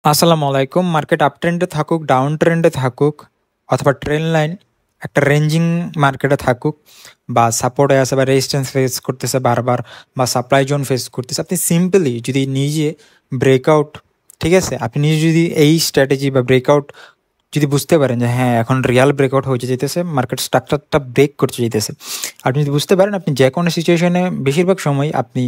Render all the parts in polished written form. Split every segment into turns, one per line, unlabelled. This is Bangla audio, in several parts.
আসসালামু আলাইকুম। মার্কেট আপ ট্রেন্ডে থাকুক, ডাউন ট্রেন্ডে থাকুক, অথবা ট্রেন লাইন একটা রেঞ্জিং মার্কেটে থাকুক, বা সাপোর্টে আছে বা রেজিস্ট্যান্স ফেস করতেছে বারবার, বা সাপ্লাই জোন ফেস করতেছে, আপনি সিম্পলি যদি নিজে ব্রেকআউট, ঠিক আছে, আপনি নিজে যদি এই স্ট্র্যাটেজি বা ব্রেকআউট যদি বুঝতে পারেন যে হ্যাঁ এখন রিয়াল ব্রেকআউট হয়ে যেতেছে, মার্কেট স্ট্রাকচারটা ব্রেক করতে যেতেছে, আপনি যদি বুঝতে পারেন, আপনি যে কোনো সিচুয়েশনে বেশিরভাগ সময় আপনি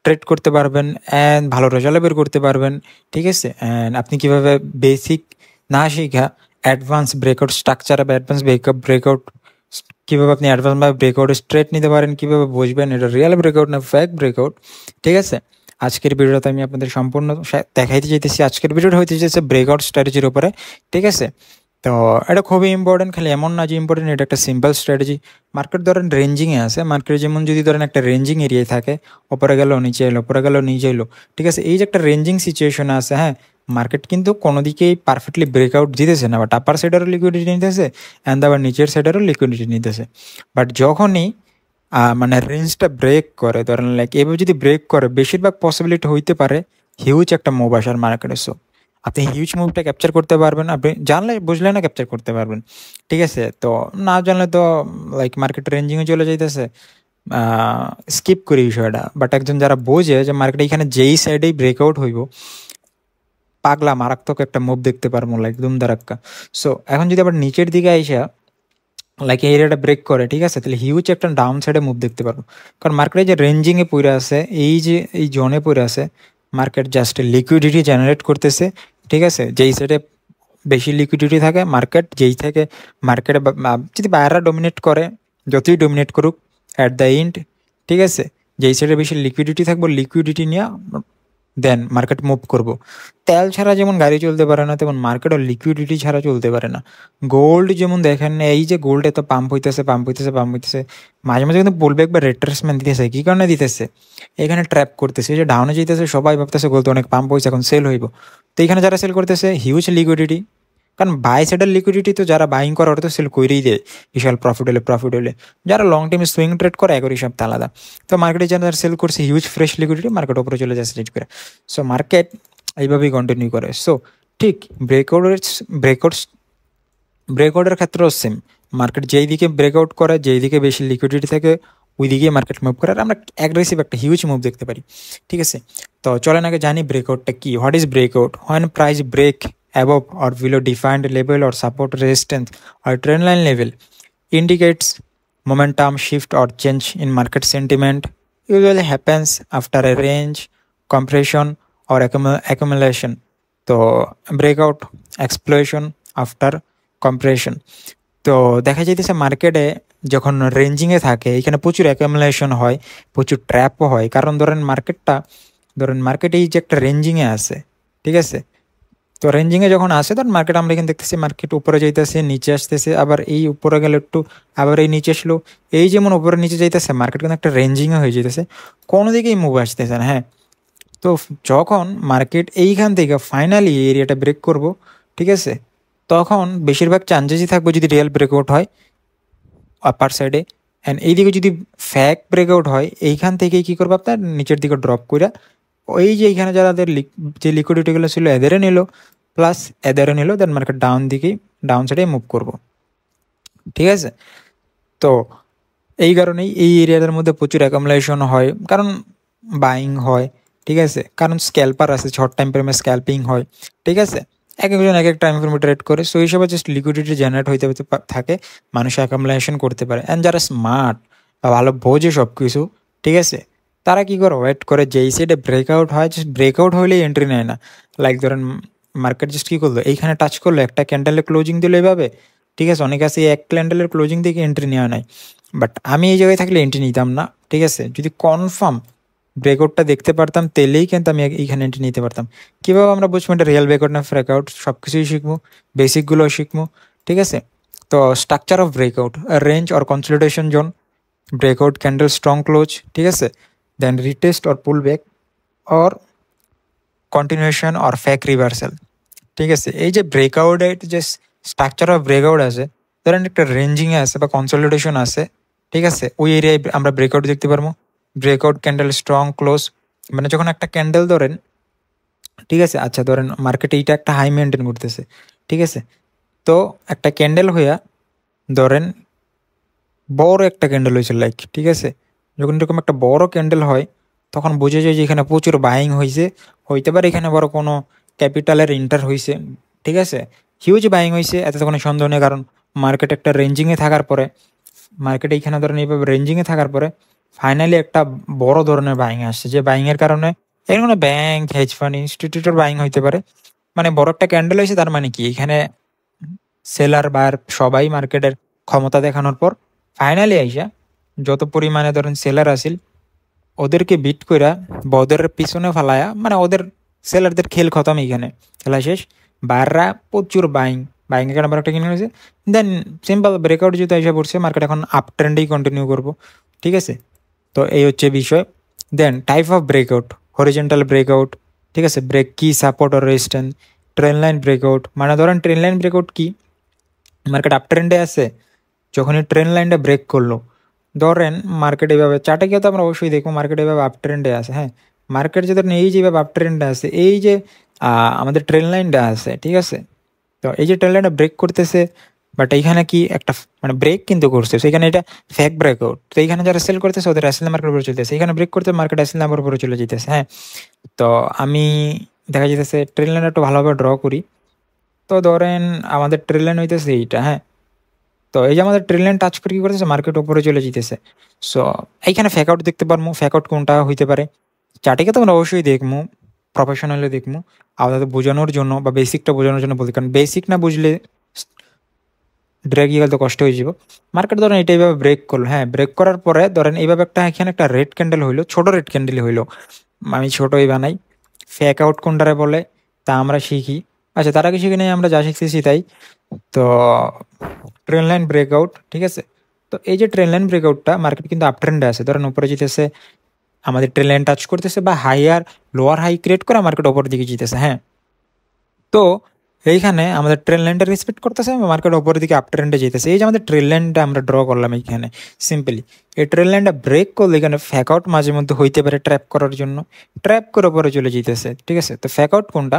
ট্রেড করতে পারবেন অ্যান্ড ভালো রেজাল্ট বের করতে পারবেন। ঠিক আছে, অ্যান্ড আপনি কিভাবে বেসিক না শিখা অ্যাডভান্স ব্রেকআউট স্ট্রাকচার বা অ্যাডভান্স ব্রেকআউট কীভাবে আপনি অ্যাডভান্স বা ব্রেকআউট স্ট্রেট নিতে পারেন, কীভাবে বুঝবেন এটা রিয়েল ব্রেকআউট না ফেক ব্রেকআউট। ঠিক আছে, আজকের ভিডিওতে আমি আপনাদের সম্পূর্ণ দেখাইতে চাইতেছি। আজকের ভিডিওটা হইতে চাইছে ব্রেকআউট স্ট্র্যাটেজির উপরে। ঠিক আছে, তো এটা খুবই ইম্পর্টেন্ট, খালি এমন না যে ইম্পর্টেন্ট, এটা একটা সিম্পল স্ট্র্যাটেজি। মার্কেট ধরেন রেঞ্জিংয়ে আছে, মার্কেট যেমন যদি ধরেন একটা রেঞ্জিং এরিয়ায় থাকে, ওপরে গেল নিচে এলো, ওপরে গেল নিচে এলো, ঠিক আছে, এই যে একটা রেঞ্জিং সিচুয়েশন আছে, হ্যাঁ, মার্কেট কিন্তু কোনো দিকেই পারফেক্টলি ব্রেকআউট দিতেছে না, বাট আপার সাইডেরও লিকুইডিটি নিতেছে অ্যান্ড আবার নিচের সাইডেরও লিকুইডিটি নিতেছে। বাট যখনই মানে রেঞ্জটা ব্রেক করে, ধরেন লাইক এভাবে যদি ব্রেক করে, বেশিরভাগ পসিবিলিটি হইতে পারে হিউজ একটা মুভ আসার মার্কেটে। সো আপনি হিউজ মুভটা ক্যাপচার করতে পারবেন, আপনি জানলে বুঝলে না ক্যাপচার করতে পারবেন। ঠিক আছে, তো না জানলে তো লাইক মার্কেট রেঞ্জিংয়ে চলে যাইতেছে, স্কিপ করি বিষয়টা। বাট একজন যারা বোঝে যে মার্কেট এখানে যেই সাইডেই ব্রেকআউট হইব, পাগলা মারাত্মক একটা মুভ দেখতে পারবো, লাইক দুম দারাক্কা। সো এখন যদি আবার নিচের দিকে আইসা লাইক এই এরিয়াটা ব্রেক করে, ঠিক আছে, তাহলে হিউজ একটা ডাউন সাইডে মুভ দেখতে পারবো। কারণ মার্কেটে যে রেঞ্জিংয়ে পড়ে আছে, এই যে এই জোনে পড়ে আছে, মার্কেট জাস্ট লিকুইডিটি জেনারেট করতেছে। ঠিক আছে, যেই সাইডে বেশি লিকুইডিটি থাকে মার্কেট, যেই থেকে মার্কেটে যদি বায়াররা ডমিনেট করে, যতই ডমিনেট করুক, অ্যাট দ্য এন্ড, ঠিক আছে, যেই সাইডে বেশি লিকুইডিটি থাকবো, লিকুইডিটি নিয়ে দেন মার্কেট মুভ করব। তেল ছাড়া যেমন গাড়ি চলতে পারে না, তেমন মার্কেটও লিকুইডিটি ছাড়া চলতে পারে না। গোল্ড যেমন দেখেন, এই যে গোল্ড এত পাম্প হইতেছে, পাম্প হইতেছে, পাম্প হইতেছে, মাঝে মাঝে কিন্তু পুলব্যাক বা রিট্রেসমেন্ট দিতেছে। কি কারণে দিতেছে? এখানে ট্র্যাপ করতেছে, এই যে ডাউনে যেতেছে, সবাই ভাবতেছে গোল্ড অনেক পাম্প হয়েছে, এখন সেল হইব। তো এখানে যারা সেল করতেছে, হিউজ লিকুইডিটি। কারণ বাই সাইডের লিকুইডিটি তো যারা বাইং করে ওরা তো সেল করেই দেয়, বিশাল প্রফিট হলে। যারা লং টাইমে সুইং ট্রেড করে একই হিসাব আলাদা। তো মার্কেটে যারা সেল করছে হিউজ ফ্রেশ লিকুইডিটি, মার্কেট উপরে চলে যায় ট্রেড করে। সো মার্কেট এইভাবেই কন্টিনিউ করে। সো ঠিক ব্রেকআউটস ব্রেকআউটের ক্ষেত্রেও সেম। মার্কেট যেই দিকে ব্রেকআউট করে, যেই দিকে বেশি লিকুইডিটি থাকে, ওই দিকে মার্কেট মুভ করে, আর আমরা অ্যাগ্রেসিভ একটা হিউজ মুভ দেখতে পারি। ঠিক আছে, তো চলেন আগে জানি ব্রেকআউটটা কি। What is breakout? When price break above or below defined level or support resistance or trend line level, indicates momentum shift or change in market sentiment. Usually happens after a range compression or accumulation. তো ব্রেকআউট এক্সপ্লোশন আফটার কম্প্রেশন। তো দেখা যাইতেছে মার্কেটে যখন রেঞ্জিংয়ে থাকে, এখানে প্রচুর অ্যাকুমুলেশন হয়, প্রচুর ট্র্যাপও হয়। কারণ ধরেন মার্কেট এই যে একটা রেঞ্জিংয়ে আছে, ঠিক আছে, তো রেঞ্জিংয়ে যখন আসে, তখন মার্কেট আমরা এখানে দেখতেছি মার্কেট উপরে যাইতেছে, নিচে আসতেছে, আবার এই উপরে গেলে একটু, আবার এই নিচে আসলো, এই যেমন উপরে নিচে যাইতেছে, মার্কেট কিন্তু একটা রেঞ্জিংয়ে হয়ে যেতেছে, কোনো দিকেই মুভ আসতেছে না। হ্যাঁ, তো যখন মার্কেট এইখান থেকে ফাইনালি এই এরিয়াটা ব্রেক করব, ঠিক আছে, তখন বেশিরভাগ চান্সেসই থাকবে যদি রিয়েল ব্রেকআউট হয় আপার সাইডে, অ্যান্ড এইদিকে যদি ফ্যাক ব্রেকআউট হয়, এইখান থেকেই কী করবো, আপনার নিচের দিকে ড্রপ করে ওই যে এইখানে যাদের যে লিকুইডিটিগুলো ছিল এদেরও নিল, প্লাস এদেরও নিল, দেন মার্কেট ডাউন সাইডে মুভ করব। ঠিক আছে, তো এই কারণেই এই এরিয়াদের মধ্যে প্রচুর অ্যাকুমুলেশন হয়, কারণ বাইং হয়। ঠিক আছে, কারণ স্ক্যাল্পার আছে, শর্ট টাইম ফ্রেমে স্ক্যাল্পিং হয়। ঠিক আছে, এক একজন এক এক টাইম ফ্রেমে ট্রেড করে। সো হিসাবে জাস্ট লিকুইডিটি জেনারেট হইতে হইতে থাকে, মানুষ অ্যাকুমুলেশন করতে পারে। অ্যান্ড যারা স্মার্ট বা ভালো বোঝে সব কিছু, ঠিক আছে, তারা কি করে, ওয়েট করে যেই সাইডে ব্রেকআউট হয়, জাস্ট ব্রেকআউট হইলেই এন্ট্রি নেয় না। লাইক ধরেন মার্কেট জাস্ট কী করলো, এইখানে টাচ করলো, একটা ক্যান্ডেলে ক্লোজিং দিল এইভাবে, ঠিক আছে, অনেকে আছে এক ক্যান্ডেলের ক্লোজিং থেকে এন্ট্রি নেওয়া নাই। বাট আমি এই জায়গায় থাকলে এন্ট্রি নিতাম না। ঠিক আছে, যদি কনফার্ম ব্রেকআউটটা দেখতে পারতাম, তেলেই কিন্তু আমি এইখানে এন্ট্রি নিতে পারতাম। কীভাবে আমরা বুঝবো এটা রিয়েল ব্রেকআউট না ব্রেকআউট? সব কিছুই শিখবো, বেসিকগুলোও শিখবো। ঠিক আছে, তো structure of breakout, range or consolidation zone, breakout candle strong close, ঠিক আছে, then retest or pull back or continuation or fake reversal. ঠিক আছে, এই যে ব্রেকআউটের যে স্ট্রাকচার অফ ব্রেকআউট আছে, ধরেন একটা রেঞ্জিংয়ে আছে বা কনসলিডেশন আছে, ঠিক আছে, ওই এরিয়ায় আমরা ব্রেকআউট দেখতে পারবো। ব্রেকআউট ক্যান্ডেল স্ট্রং ক্লোজ, মানে যখন একটা ক্যান্ডেল ধরেন ঠিক আছে। আচ্ছা ধরেন মার্কেটে এইটা একটা হাই মেনটেন করতেছে, ঠিক আছে। তো একটা ক্যান্ডেল হইয়া ধরেন বড় একটা ক্যান্ডেল হয়েছে লাইক, ঠিক আছে। যখন এরকম একটা বড় ক্যান্ডেল হয় তখন বোঝা যায় যে এখানে প্রচুর বাইং হয়েছে, হইতে পারে এখানে বড় কোনো ক্যাপিটালের এন্টার হয়েছে, ঠিক আছে। হিউজ বাইং হয়েছে, এতে তো কোনো সন্দেহ নেই, কারণ মার্কেট একটা রেঞ্জিংয়ে থাকার পরে, মার্কেটে এইখানে ধরেন এইভাবে রেঞ্জিংয়ে থাকার পরে ফাইনালি একটা বড় ধরনের বাইং আসছে, যে বাইংয়ের কারণে এর কোনো ব্যাংক, হেজ ফান্ড, ইনস্টিটিউটের বাইং হইতে পারে। মানে বড় একটা ক্যান্ডেল হয়েছে, তার মানে কি এখানে সেলার বায়ার সবাই মার্কেটের ক্ষমতা দেখানোর পর ফাইনালি আইসা যত পরিমাণে ধরেন সেলার আসিল ওদেরকে বিট কইরা বা ওদের পিছনে ফালায়া, মানে ওদের সেলারদের খেল খতম, এইখানে খেলা শেষ। বায়াররা প্রচুর বাইং এর কারণে একটা কিনে হয়েছে, দেন সিম্পল ব্রেকআউট যেহেতু এসে পড়ছে, মার্কেট এখন আপ ট্রেন্ডেই কন্টিনিউ করবো, ঠিক আছে। তো এই হচ্ছে বিষয়। Then type of breakout, horizontal breakout, ঠিক আছে, ব্রেক কি, সাপোর্ট আর রেজিস্ট্যান্স, ট্রেন লাইন ব্রেকআউট। মানে ধরেন ট্রেন লাইন ব্রেকআউট কি, মার্কেট আপ ট্রেন্ডে আছে, যখন এই ট্রেন লাইনটা ব্রেক করলো, ধরেন মার্কেট এইভাবে চার্টে গিয়ে তো আমরা অবশ্যই দেখবো মার্কেট এইভাবে আপ ট্রেন্ডে আছে, হ্যাঁ। মার্কেট যে ধরেন এই যেভাবে আপ ট্রেন্ডে আছে, এই যে আমাদের ট্রেন লাইনটা আছে, ঠিক আছে। তো এই যে ট্রেন লাইনটা ব্রেক করতেছে, বাট এইখানে কি একটা মানে ব্রেক কিন্তু করছে, সেখানে এটা ফেক ব্রেকআউট। তো এইখানে যারা সেল করতেছে ওদের অ্যাসেল মার্কেট উপরে চলতেছে, এখানে ব্রেক করতে মার্কেট অ্যাসেল নাম্বার উপরে চলে যেতেছে, হ্যাঁ। তো আমি দেখা যেতেছে ট্রেন লাইন একটু ভালোভাবে ড্র করি। তো ধরেন আমাদের ট্রেন লাইন হইতেছে এইটা, হ্যাঁ। তো এই যে আমাদের ট্রেন লাইন টাচ করে কি করতেছে, মার্কেট উপরে চলে যেতেছে। সো এইখানে ফেক আউট দেখতে পারবো, ফেক আউট কোনটা হইতে পারে চার্টিকে তো আমরা অবশ্যই দেখবো, প্রফেশনালি দেখবো, আলাদা বোঝানোর জন্য বা বেসিকটা বোঝানোর জন্য বলতে, কারণ বেসিক না বুঝলে ড্র্যাগ গেলে তো কষ্ট হয়ে যাব। মার্কেট ধরেন এটা এইভাবে ব্রেক করলো, হ্যাঁ। ব্রেক করার পরে ধরেন এইভাবে একটা এখানে একটা রেড ক্যান্ডেল হইলো, ছোট রেড ক্যান্ডেল হইলো, আমি ছোটই বানাই। ফেক আউট কোনটারে বলে তা আমরা শিখি। আচ্ছা তার আগে শিখে নেই আমরা যা শিখতেছি তাই। তো ট্রেন লাইন ব্রেকআউট, ঠিক আছে। তো এই যে ট্রেন লাইন ব্রেকআউটটা মার্কেট কিন্তু আপ ট্রেন্ডে আছে, ধরেন উপরে যেতেছে, আমাদের ট্রেন লাইন টাচ করতেছে বা হাইয়ার লোয়ার হাই ক্রিয়েট করে মার্কেট ওপরের দিকে যেতেছে, হ্যাঁ। তো এইখানে আমাদের ট্রেন লাইনটা রেসপেক্ট করতেছে, মার্কেট ওপরের দিকে আপ ট্রেন্ডে যেতেছে। এই যে আমাদের ট্রেন লাইনটা আমরা ড্র করলাম এইখানে সিম্পলি, এই ট্রেন লাইনটা ব্রেক করলে এখানে ফ্যাক আউট মাঝে মধ্যে হইতে পারে ট্র্যাপ করার জন্য, ট্র্যাপ করে ওপরে চলে যেতেছে, ঠিক আছে। তো ফ্যাক আউট কোনটা,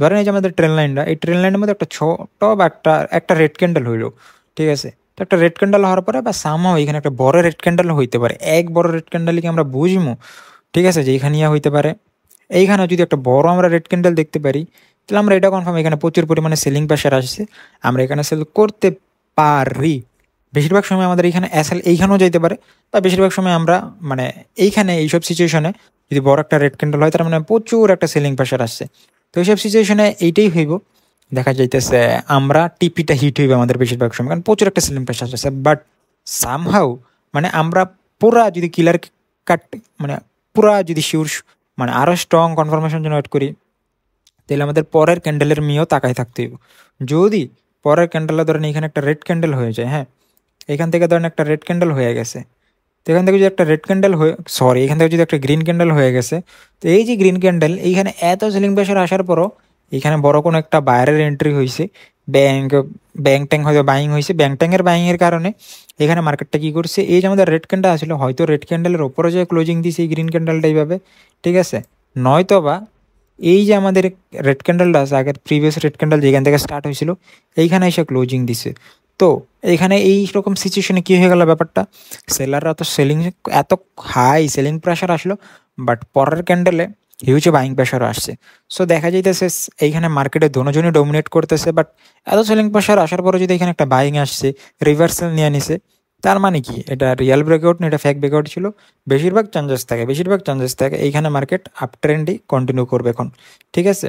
ধরেন এই যে আমাদের ট্রেন লাইনটা, এই ট্রেন লাইনের মধ্যে একটা ছোট বা একটা রেড ক্যান্ডেল হইলো, ঠিক আছে। তো একটা রেড ক্যান্ডেল হওয়ার পরে বা সামহাও এখানে একটা বড় রেড ক্যান্ডেল হইতে পারে, এক বড় রেড ক্যান্ডেলকে আমরা বুঝবো, ঠিক আছে, যে এখানে হইতে পারে। এইখানে যদি একটা বড় আমরা রেড ক্যান্ডেল দেখতে পারি, তাহলে আমরা এটা কনফার্ম এখানে প্রচুর পরিমাণে সেলিং প্রেশার আসছে, আমরা এখানে সেল করতে পারি। বেশিরভাগ সময় আমাদের এখানে এসএল এইখানেও যাইতে পারে, বা বেশিরভাগ সময় আমরা মানে এইখানে এইসব সিচুয়েশনে যদি বড় একটা রেড ক্যান্ডেল হয়, তার মানে প্রচুর একটা সেলিং প্রেশার আসছে। তো এইসব সিচুয়েশনে এইটাই হইব, দেখা যাইতেছে আমরা টিপিটা হিট হইবে আমাদের বেশিরভাগ সময়, কারণ প্রচুর একটা সেলিং প্রেশার আসছে। বাট সামহাউ মানে আমরা পুরা যদি কিলার কাট, মানে পুরা যদি শিওর, মানে আরও স্ট্রং কনফার্মেশন জন্য ওয়েট করি, তাহলে আমাদের পরের ক্যান্ডেলের মিও তাকাই থাকতে হইব। যদি পরের ক্যান্ডেলে ধরেন এখানে একটা রেড ক্যান্ডেল হয়ে যায়, হ্যাঁ, এখান থেকে ধরেন একটা রেড ক্যান্ডেল হয়ে গেছে, তো এখান থেকে যদি একটা রেড ক্যান্ডেল হয়ে, সরি, এখান থেকে যদি একটা গ্রিন ক্যান্ডেল হয়ে গেছে, তো এই যে গ্রিন ক্যান্ডেল, এইখানে এত সেলিং প্রেশার আসার পরও এখানে বড় কোনো একটা বাইরের এন্ট্রি হয়েছে, ব্যাংক ব্যাংক ট্যাঙ্ক হয়তো বাইং হয়েছে, ব্যাংক ট্যাঙ্কের বাইংয়ের কারণে এখানে মার্কেটটা কী করছে, এই যে আমাদের রেড ক্যান্ডেল আসলে হয়তো রেড ক্যান্ডেলের ওপরে যে ক্লোজিং দিছে এই গ্রিন ক্যান্ডেলটা এইভাবে, ঠিক আছে। নয়তো বা এই যে আমাদের রেড ক্যান্ডেলটা আছে, আগের প্রিভিয়াস রেড ক্যান্ডেল যেখান থেকে স্টার্ট হয়েছিল, এইখানে এসে ক্লোজিং দিছে। তো এইখানে এই রকম সিচুয়েশনে কী হয়ে গেল ব্যাপারটা, সেলাররা তো সেলিং, এত হাই সেলিং প্রেশার আসলো, বাট পরের ক্যান্ডেলে হিউজ বাইং প্রেশারও আসছে। সো দেখা যাইতেছে এইখানে মার্কেটে দুজনই ডমিনেট করতেছে, বাট এত সেলিং প্রেশার আসার পরে যদি এখানে একটা বাইং আসছে, রিভার্সাল নিয়ে নিছে, তার মানে কি এটা রিয়েল ব্রেকআউট না এটা ফেক ব্রেকআউট ছিল? বেশিরভাগ চান্সেস থাকে এইখানে মার্কেট আপ ট্রেন্ডই কন্টিনিউ করবে এখন, ঠিক আছে।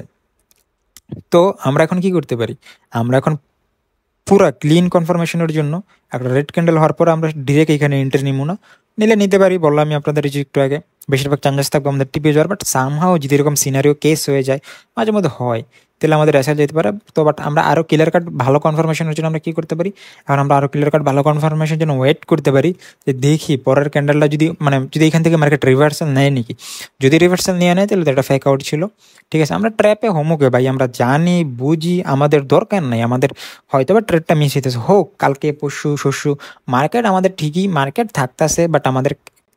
তো আমরা এখন কি করতে পারি, আমরা এখন পুরা ক্লিন কনফার্মেশনের জন্য একটা রেড ক্যান্ডেল হওয়ার পর আমরা ডিরেক্ট এখানে এন্ট্রি নিব না, নিলে নিতে পারি, বললাম আমি আপনাদের এই যে একটু আগে। বেশিরভাগ চান্সেস থাকবে আমাদের টিপে যাওয়ার, বাট সামহাও যদি এরকম সিনারিও কেস হয়ে যায়, মাঝে মধ্যে হয়, তাহলে আমাদের এসে যেতে পারে। তো বাট আমরা আরও ক্লিয়ার কাট ভালো কনফার্মেশনের জন্য আমরা কী করতে পারি, এখন আমরা আরও ক্লিয়ার কাট ভালো কনফার্মেশনের জন্য ওয়েট করতে পারি, যে দেখি পরের ক্যান্ডেলটা যদি মানে যদি এখান থেকে মার্কেট রিভার্সাল নেয় নাকি। যদি রিভার্সাল নিয়ে নেয় তাহলে তো এটা ফেক আউট ছিল, ঠিক আছে। আমরা ট্র্যাপে হোমোকে ভাই, আমরা জানি বুঝি, আমাদের দরকার নাই, আমাদের হয়তো বা ট্রেডটা মিস হইতেছে, হোক কালকে পরশু শস্য, মার্কেট আমাদের ঠিকই মার্কেট থাকতেছে, বাট আমাদের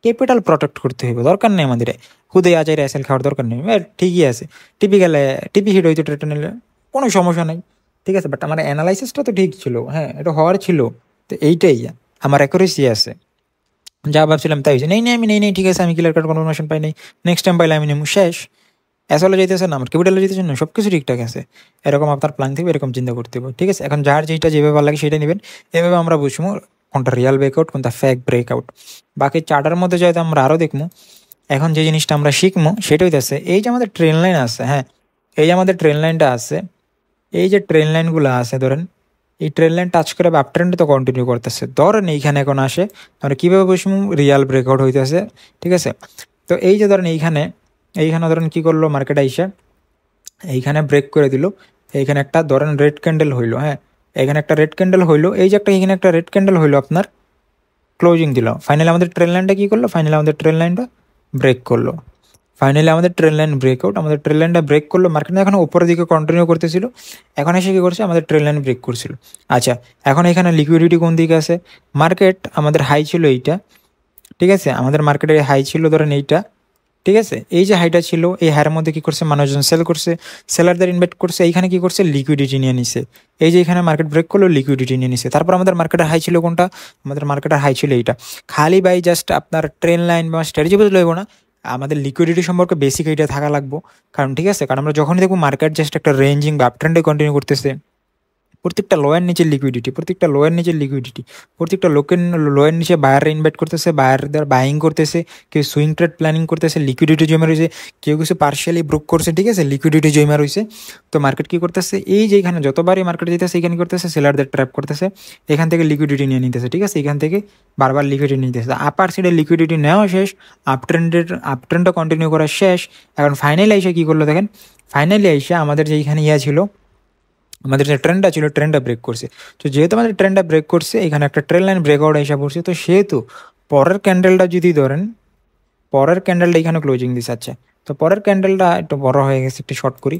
ক্যাপিটাল প্রটেক্ট করতে হইব, দরকার নেই আমাদের হুদে আজাইরে এসএল খাওয়ার দরকার নেই। ঠিকই আছে, টিপি গেলে টিপি হিট হইতো ট্রেডটা নিলে কোনো সমস্যা নাই, ঠিক আছে। বাট আমার অ্যানালাইসিসটা তো ঠিক ছিল, হ্যাঁ এটা হওয়ার ছিল। তো এইটাই আমার অ্যাকুরেসি আছে, যা ভাবছিলাম তাই হয়েছে। নেই নেই আমি নেই ঠিক আছে, আমি ক্লিয়ার কাট কনফার্মেশন পাই নাই, নেক্সট টাইম পাইলে আমি নেবো, শেষ। অ্যাসলে যেতেছে না, আমার ক্যাপিটালে যেতেছে না, সব কিছু ঠিকঠাক আছে। এরকম আপনার প্ল্যান থাকবে, এরকম চিন্তা করতে হবে, ঠিক আছে। এখন যার যেটা যেভাবে ভালো লাগে সেটা নেবেন। এভাবে আমরা বুঝবো কোনটা রিয়াল ব্রেকআউট, কোনটা ফেক ব্রেকআউট। বাকি চার্টার মধ্যে যাইতে আমরা আরও দেখবো। এখন যে জিনিসটা আমরা শিখবো সেটা হইতেছে এই যে আমাদের ট্রেন লাইন আছে, হ্যাঁ এই যে আমাদের ট্রেন লাইনটা আছে, এই যে ট্রেন লাইনগুলো আছে ধরেন, এই ট্রেন লাইন টাচ করে আপ ট্রেন্ডে তো কন্টিনিউ করতেছে। ধরেন এইখানে এখন আসে আমরা কীভাবে বুঝবো রিয়াল ব্রেকআউট হইতেছে, ঠিক আছে। তো এই যে ধরেন এইখানে ধরেন কী করলো মার্কেট আইসা এইখানে ব্রেক করে দিল, এইখানে একটা ধরেন রেড ক্যান্ডেল হইলো, হ্যাঁ এখানে একটা রেড ক্যান্ডেল হইলো, এই যে একটা এখানে একটা রেড ক্যান্ডেল হইলো আপনার, ক্লোজিং দিল। ফাইনালি আমাদের ট্রেন লাইনটা কী করলো, ফাইনালি আমাদের ট্রেন লাইনটা ব্রেক করলো। ফাইনালি আমাদের ট্রেন লাইন ব্রেকআউট, আমাদের ট্রেন লাইনটা ব্রেক করলো। মার্কেট এখন উপরের দিকে কন্টিনিউ করতেছিল, এখন এসে কী করছে আমাদের ট্রেন লাইন ব্রেক করছিল। আচ্ছা এখন এখানে লিকুইডিটি কোন দিকে আছে, মার্কেট আমাদের হাই ছিল এইটা, ঠিক আছে, আমাদের মার্কেটের হাই ছিল ধরেন এইটা, ঠিক আছে। এই যে হাইটা ছিল, এই হাইয়ের মধ্যে কী করছে মানুষজন সেল করছে, সেলারদের ইনভেস্ট করছে, এইখানে কী করছে লিকুইডিটি নিয়ে নিছে। এই যে এখানে মার্কেট ব্রেক করলো, লিকুইডিটি নিয়ে নিছে। তারপর আমাদের মার্কেটের হাই ছিল কোনটা, আমাদের মার্কেটের হাই ছিল এইটা। খালি বাই জাস্ট আপনার ট্রেন লাইন বা স্ট্র্যাটেজি বুঝলে হইব না, আমাদের লিকুইডিটি সম্পর্কে বেসিক এইটা থাকা লাগবো। কারণ ঠিক আছে, কারণ আমরা যখনই দেখবো মার্কেট জাস্ট একটা রেঞ্জিং বা আপ ট্রেন্ডে কন্টিনিউ করতেছে, প্রত্যেকটা লোয়ের নিচের লিকুইডিটি, প্রত্যেকটা লোয়ের নিচের লিকুইডিটি, প্রত্যেকটা লোয়ের নিচে বায়াররা ইনভেস্ট করতেছে, বায়ারদের বাইং করতেছে, কেউ সুইং ট্রেড প্ল্যানিং করতেছে, লিকুইডিটি জমা রয়েছে, কেউ কিছু পার্শিয়ালি ব্রুক করছে, ঠিক আছে, লিকুইডিটি জমা রয়েছে। তো মার্কেট কী করতেছে, এই যে এখানে যতবারই মার্কেট যেতেছে এখানে করতেছে সেলারদের ট্র্যাপ করতেছে, এখান থেকে লিকুইডিটি নিয়ে নিতেছে, ঠিক আছে, এখান থেকে বারবার লিকুইডিটি নিতেছে। আপার সাইডে লিকুইডিটি নেওয়া শেষ, আপ ট্রেন্ডটা কন্টিনিউ করা শেষ। এখন ফাইনালি এসে কী করলো দেখেন, ফাইনালি এসে আমাদের যে এখানে ছিল, আমাদের যে ট্রেন্ডটা ছিল ট্রেন্ডটা ব্রেক করছে। তো যেহেতু আমাদের ট্রেন্ডটা ব্রেক করছে, এখানে একটা ট্রেন লাইন ব্রেকআউট এসে পড়ছে, তো সেহেতু পরের ক্যান্ডেলটা যদি ধরেন, পরের ক্যান্ডেলটা এখানে ক্লোজিং দিচ্ছে। আচ্ছা তো পরের ক্যান্ডেলটা একটু বড় হয়ে গেছে, একটু শর্ট করি।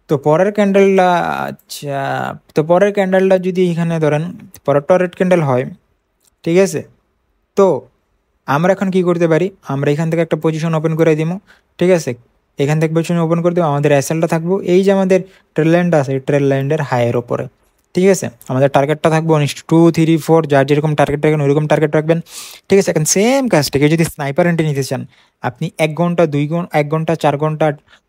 তো পরের ক্যান্ডেলটা, আচ্ছা তো পরের ক্যান্ডেলটা যদি এখানে ধরেন পরেরটা রেড ক্যান্ডেল হয়, ঠিক আছে, তো আমরা এখন কি করতে পারি, আমরা এখান থেকে একটা পজিশন ওপেন করে দিব, ঠিক আছে, এখান থেকে পজিশন ওপেন করে দেবো। আমাদের এসএলটা থাকবো এই যে আমাদের ট্রেল লাইনটা আছে, এই ট্রেল লাইনের হাইয়ের ওপরে, ঠিক আছে। আমাদের টার্গেটটা থাকবো 1:2, 3, 4, যার যেরকম টার্গেট রাখবেন ওইরকম টার্গেট রাখবেন, ঠিক আছে। এখন সেম কাজটাকে যদি স্নাইপার এন্ট্রি নিতে চান, আপনি 1 ঘন্টা 2 ঘন্টা 1 ঘন্টা 4 ঘন্টা,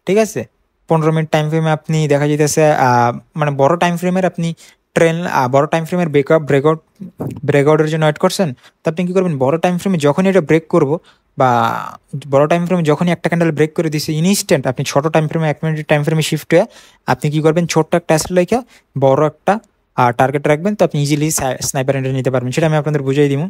ঠিক আছে, 15 মিনিট টাইম ফ্রেমে আপনি দেখা যেতেছে মানে বড় টাইম ফ্রেমের আপনি বড় টাইম ফ্রেমের ব্রেকআউটের জন্য ওয়েট করছেন। তো আপনি কী করবেন, বড় টাইম ফ্রেমে যখনই এটা ব্রেক করবো বা বড় টাইম ফ্রেমে যখনই একটা ক্যান্ডেল ব্রেক করে দিচ্ছে, ইনস্ট্যান্ট আপনি ছোটো টাইম ফ্রেমে 1 মিনিটের টাইম ফ্রেমে শিফট হয়ে আপনি কী করবেন, ছোট্ট একটা অ্যাসেট রেখে বড় একটা টার্গেট রাখবেন। তো আপনি ইজিলি স্নাইপার এন্ট্রি নিতে পারবেন, সেটা আমি আপনাদের বুঝিয়ে দিব,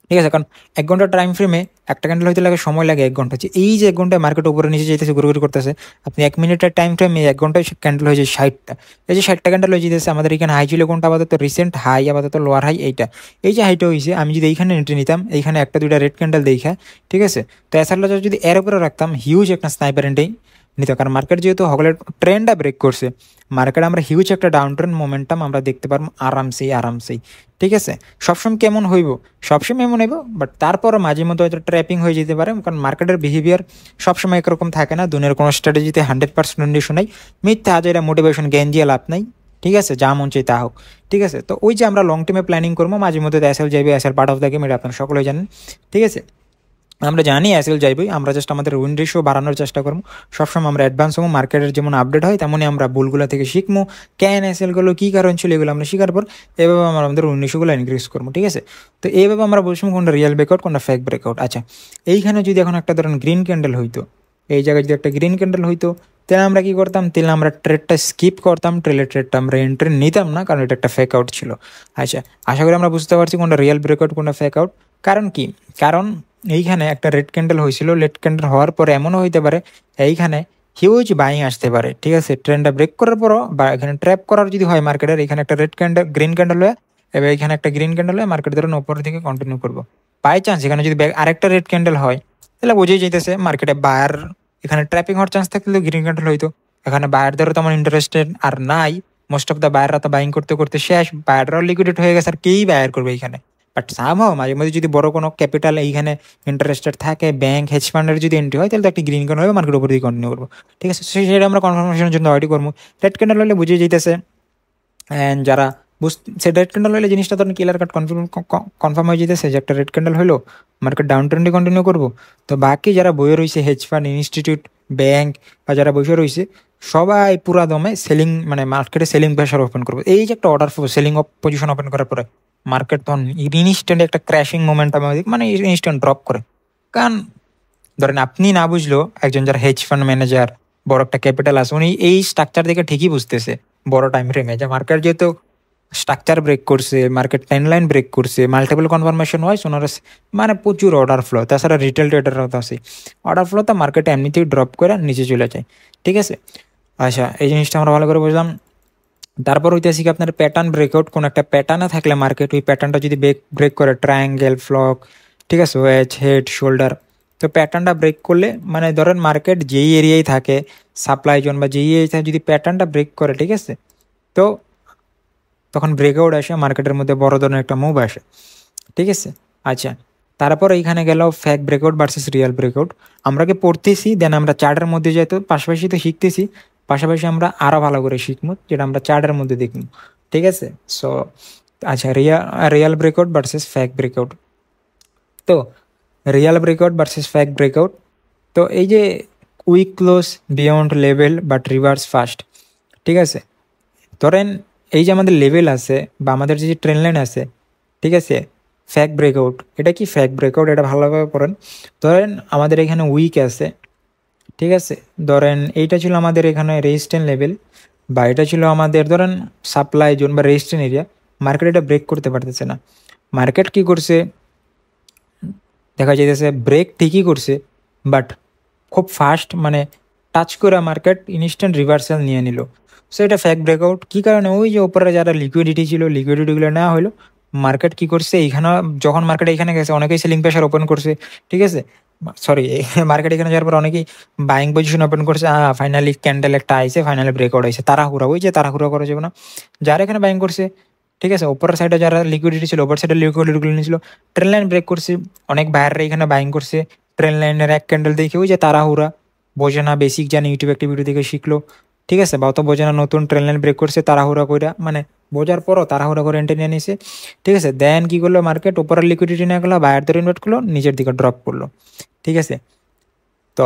ঠিক আছে। কারণ 1 ঘন্টা টাইম ফ্রেমে একটা ক্যান্ডেল হইতে লাগে সময় লাগে 1 ঘন্টা, যে এই যে 1 ঘন্টায় মার্কেট উপরে নিচে যেতেছে ঘুরে করতেছে, আপনি 1 মিনিটের টাইম ফ্রেমে 1 ঘন্টায় ক্যান্ডেল হয়ে যায় 60টা। এই যে 60টা ক্যান্ডেল হয়ে যেতেছে, আমাদের এখানে হাই ছিল কোনটা আপাতত, রিসেন্ট হাই আপাতত লোয়ার হাই এইটা, এই যে হাইটা হয়েছে, আমি যদি এইখানে এন্ট্রি নিতাম, এইখানে 1-2টা রেড ক্যান্ডেল দেখা, ঠিক আছে, তো এসআরটা যদি এর উপরে রাখতাম, হিউজ একটা স্নাইপার এন্ট্রি নিত। কারণ মার্কেট যেহেতু হগলের ট্রেন্ডটা ব্রেক করছে, মার্কেট আমরা হিউজ একটা ডাউন ট্রেন্ড মোমেন্টাম আমরা দেখতে পারবো আরামসেই, ঠিক আছে। সবসময় কেমন হইব, সবসময় এমন হইব, বাট তারপরও মাঝে মধ্যে হয়তো ট্র্যাপিং হয়ে যেতে পারে, কারণ মার্কেটের বিহেভিয়ার সবসময় একরকম থাকে না। দুনিয়ার কোনো স্ট্র্যাটেজিতে 100% কন্ডিশন নাই, মিথ্যা আজ এটা মোটিভেশন জ্ঞান দিয়ে লাভ নাই, ঠিক আছে, যা মন চাই তা হোক, ঠিক আছে। তো ওই যে আমরা লং টাইমে প্ল্যানিং করবো, মাঝে মধ্যে এসএল যাইবে, SL part of the game, এটা আপনারা সকলেই জানেন, ঠিক আছে। আমরা জানি এসএল যাইবই, আমরা জাস্ট আমাদের উইন রেশিও বাড়ানোর চেষ্টা করবো। সবসময় আমরা অ্যাডভান্স হবো, মার্কেটের যেমন আপডেট হয় তেমনই আমরা ভুলগুলো থেকে শিখবো, ক্যান এসএলগুলো কী কারণ ছিল এগুলো আমরা শিখার পর এভাবে আমরা আমাদের উইন রেশিওগুলো ইনক্রিজ করবো, ঠিক আছে। তো এইভাবে আমরা বলছি কোনটা রিয়েল ব্রেকআউট কোনটা ফেক ব্রেকআউট। আচ্ছা এইখানে যদি এখন একটা ধরেন গ্রিন ক্যান্ডেল হইতো, এই জায়গায় যদি একটা গ্রিন ক্যান্ডেল হইতো, তাহলে আমরা কী করতাম, তাহলে আমরা ট্রেডটা স্কিপ করতাম, ট্রেডটা আমরা এন্ট্রি নিতাম না, কারণ এটা একটা ফেক আউট ছিল। আচ্ছা আশা করি আমরা বুঝতে পারছি কোনটা রিয়েল ব্রেকআউট কোনটা ফেক আউট। কারণ কি, কারণ এইখানে একটা রেড ক্যান্ডেল হয়েছিল, রেড ক্যান্ডেল হওয়ার পরে এমনও হইতে পারে এইখানে হিউজ বাইং আসতে পারে, ঠিক আছে, ট্রেন্ডটা ব্রেক করার পরও, বা এখানে ট্র্যাপ করার যদি হয় মার্কেটের, এখানে একটা রেড ক্যান্ডেল গ্রিন ক্যান্ডেল হয়ে, এবার এখানে একটা গ্রিন ক্যান্ডেল হয়ে মার্কেট ধরেন উপরের দিকে কন্টিনিউ করবো। বাই চান্স এখানে যদি আরেকটা রেড ক্যান্ডেল হয়, তাহলে বুঝেই যেতেছে মার্কেটে বায়ার, এখানে ট্র্যাপিং হওয়ার চান্স থাকলে গ্রিন ক্যান্ডেল হইতো। এখানে বায়ারদেরও তেমন ইন্টারেস্টেড আর নাই, মোস্ট অফ দ্য বায়াররা তো বাইং করতে করতে শেষ, বায়াররাও লিকুইডেট হয়ে গেছে, আর কেই বায়ার করবে এখানে, বাট সামহাও মাঝে মধ্যে যদি বড় কোনো ক্যাপিটাল এইখানে ইন্টারেস্টেড থাকে, ব্যাংক, হেজ ফান্ডের যদি এন্ট্রি হয়, তাহলে তো একটা গ্রিন ক্যান্ডেল হবে, মার্কেট উপর দিকে কন্টিনিউ করবো। ঠিক আছে, সেটা আমরা কনফার্মেশনের জন্য ওয়েট করবো। রেড ক্যান্ডেল হলে বুঝে যেতেছে, অ্যান্ড যারা সে রেড ক্যান্ডেল হলে জিনিসটা তো ক্লিয়ার কাট কনফার্ম হয়ে যেতেছে যে একটা রেড ক্যান্ডেল হলো, মার্কেট ডাউন ট্রেন্ডে কন্টিনিউ করবো। তো বাকি যারা বইয়ে রয়েছে, হেজ ফান্ড, ইনস্টিটিউট, ব্যাংক বা যারা বসে রয়েছে, সবাই পুরা দমে সেলিং, মানে মার্কেটে সেলিং প্রেশার ওপেন করবে। এই যে একটা অর্ডার সেলিং পজিশন ওপেন করার পরে মার্কেট তখন ইনস্ট্যান্ট একটা ক্র্যাশিং মোমেন্টাম, মানে ইনস্ট্যান্ট ড্রপ করে। কারণ ধরেন আপনি না বুঝলো একজন যারা হেজ ফান্ড ম্যানেজার, বড় একটা ক্যাপিটাল আছে, উনি এই স্ট্রাকচার দেখে ঠিকই বুঝতেছে বড় টাইম ফ্রেমে যে মার্কেট যেহেতু স্ট্রাকচার ব্রেক করছে, মার্কেট ট্রেন্ড লাইন ব্রেক করছে, মাল্টিপল কনফার্মেশন হয় সোনার, মানে প্রচুর অর্ডার ফ্লো। তাছাড়া রিটেল ট্রেডাররাও তো আছে, অর্ডার ফ্লোতে মার্কেটে এমনিতেই ড্রপ করে নিচে চলে যায়। ঠিক আছে, আচ্ছা এই জিনিসটা আমরা ভালো করে বুঝলাম। তারপর হইতেছি কি আপনার প্যাটার্ন ব্রেকআউট, কোন একটা প্যাটার্নে থাকলে মার্কেট, ওই প্যাটার্নটা যদি ব্রেক করে, ট্রায়াঙ্গেল, ফ্লক, ঠিক আছে, ওয়েজ, হেড, শোল্ডার, তো প্যাটার্নটা ব্রেক করলে, মানে ধরেন মার্কেট যেই এরিয়ায় থাকে, সাপ্লাই জোন বা যেই এরিয়ায় থাকে, যদি প্যাটার্নটা ব্রেক করে, ঠিক আছে, তো তখন ব্রেকআউট আসে, মার্কেটের মধ্যে বড় ধরনের একটা মুভ আসে। ঠিক আছে, আচ্ছা তারপর এইখানে গেল ফ্যাক ব্রেকআউট ভার্সেস রিয়াল ব্রেকআউট। আমরা কি পড়তেছি, দেন আমরা চার্টের মধ্যে যাই, তো পাশাপাশি তো শিখতেছি, পাশাপাশি আমরা আরও ভালো করে শিখবো, যেটা আমরা চার্টের মধ্যে দেখবো। ঠিক আছে, সো আচ্ছা real breakout versus fake breakout. তো real breakout versus fake breakout, তো এই যে weak close beyond level but reverse fast. ঠিক আছে, ধরেন এই যে আমাদের লেভেল আছে বা আমাদের যে ট্রেন লাইন আছে, ঠিক আছে, ফ্যাক ব্রেকআউট, এটা কি ফ্যাক ব্রেকআউট, এটা ভালোভাবে পড়েন। ধরেন আমাদের এখানে উইক আছে, ঠিক আছে, ধরেন এইটা ছিল আমাদের এখানে রেজিস্ট্যান্ট লেভেল, বা এটা ছিল আমাদের ধরেন সাপ্লাই জোন বা রেজিস্ট্যান্ট এরিয়া। মার্কেট এটা ব্রেক করতে পারতেছে না। মার্কেট কি করছে, দেখা যাইতেছে ব্রেক ঠিকই করছে, বাট খুব ফাস্ট, মানে টাচ করে মার্কেট ইনস্ট্যান্ট রিভার্সাল নিয়ে নিল। সো এটা ফ্যাক ব্রেকআউট। কী কারণে, ওই যে ওপরে যারা লিকুইডিটি ছিল, লিকুইডিটিগুলো নেওয়া হলো, মার্কেট কি করছে এইখানে, যখন মার্কেট এখানে গেছে অনেকেই সেলিং প্রেশার ওপেন করছে। ঠিক আছে, সরি, মার্কেট এখানে যাওয়ার পর অনেকেই বাইং পজিশন ওপেন করছে, ফাইনালি ক্যান্ডেল একটা আইছে, ফাইনালি ব্রেকআউট আইছে, তাড়াহুড়া, ওই যে তাড়াহুড়া করা যাবে না, যারা এখানে বাইং করছে, ঠিক আছে, ওপরের সাইডে যারা লিকুইডিটি ছিল, ওপর সাইডে লিকুইডিটিগুলো নিয়েছিল, ট্রেন লাইন ব্রেক করছে, অনেক বায়াররা এখানে বাইং করছে, ট্রেন লাইনের এক ক্যান্ডেল দেখে, ওই যে তাড়াহুড়া, বোঝে না, বেসিক জানি, ইউটিউব একটি ভিডিও দেখে শিখলো, ঠিক আছে, বা অত বোঝে না, নতুন ট্রেন লাইন ব্রেক করছে, তাড়াহুড়া কইরা, মানে বোঝার পরও তাড়াহুড়া করে এন্ট্রি নিয়ে নিছে। ঠিক আছে, দেন কি করলো, মার্কেট উপরের লিকুইডিটি নিয়ে গেলো, বায়ারদের ইনভার্ট করলো, নিচের দিকে ড্রপ করলো। ঠিক আছে, তো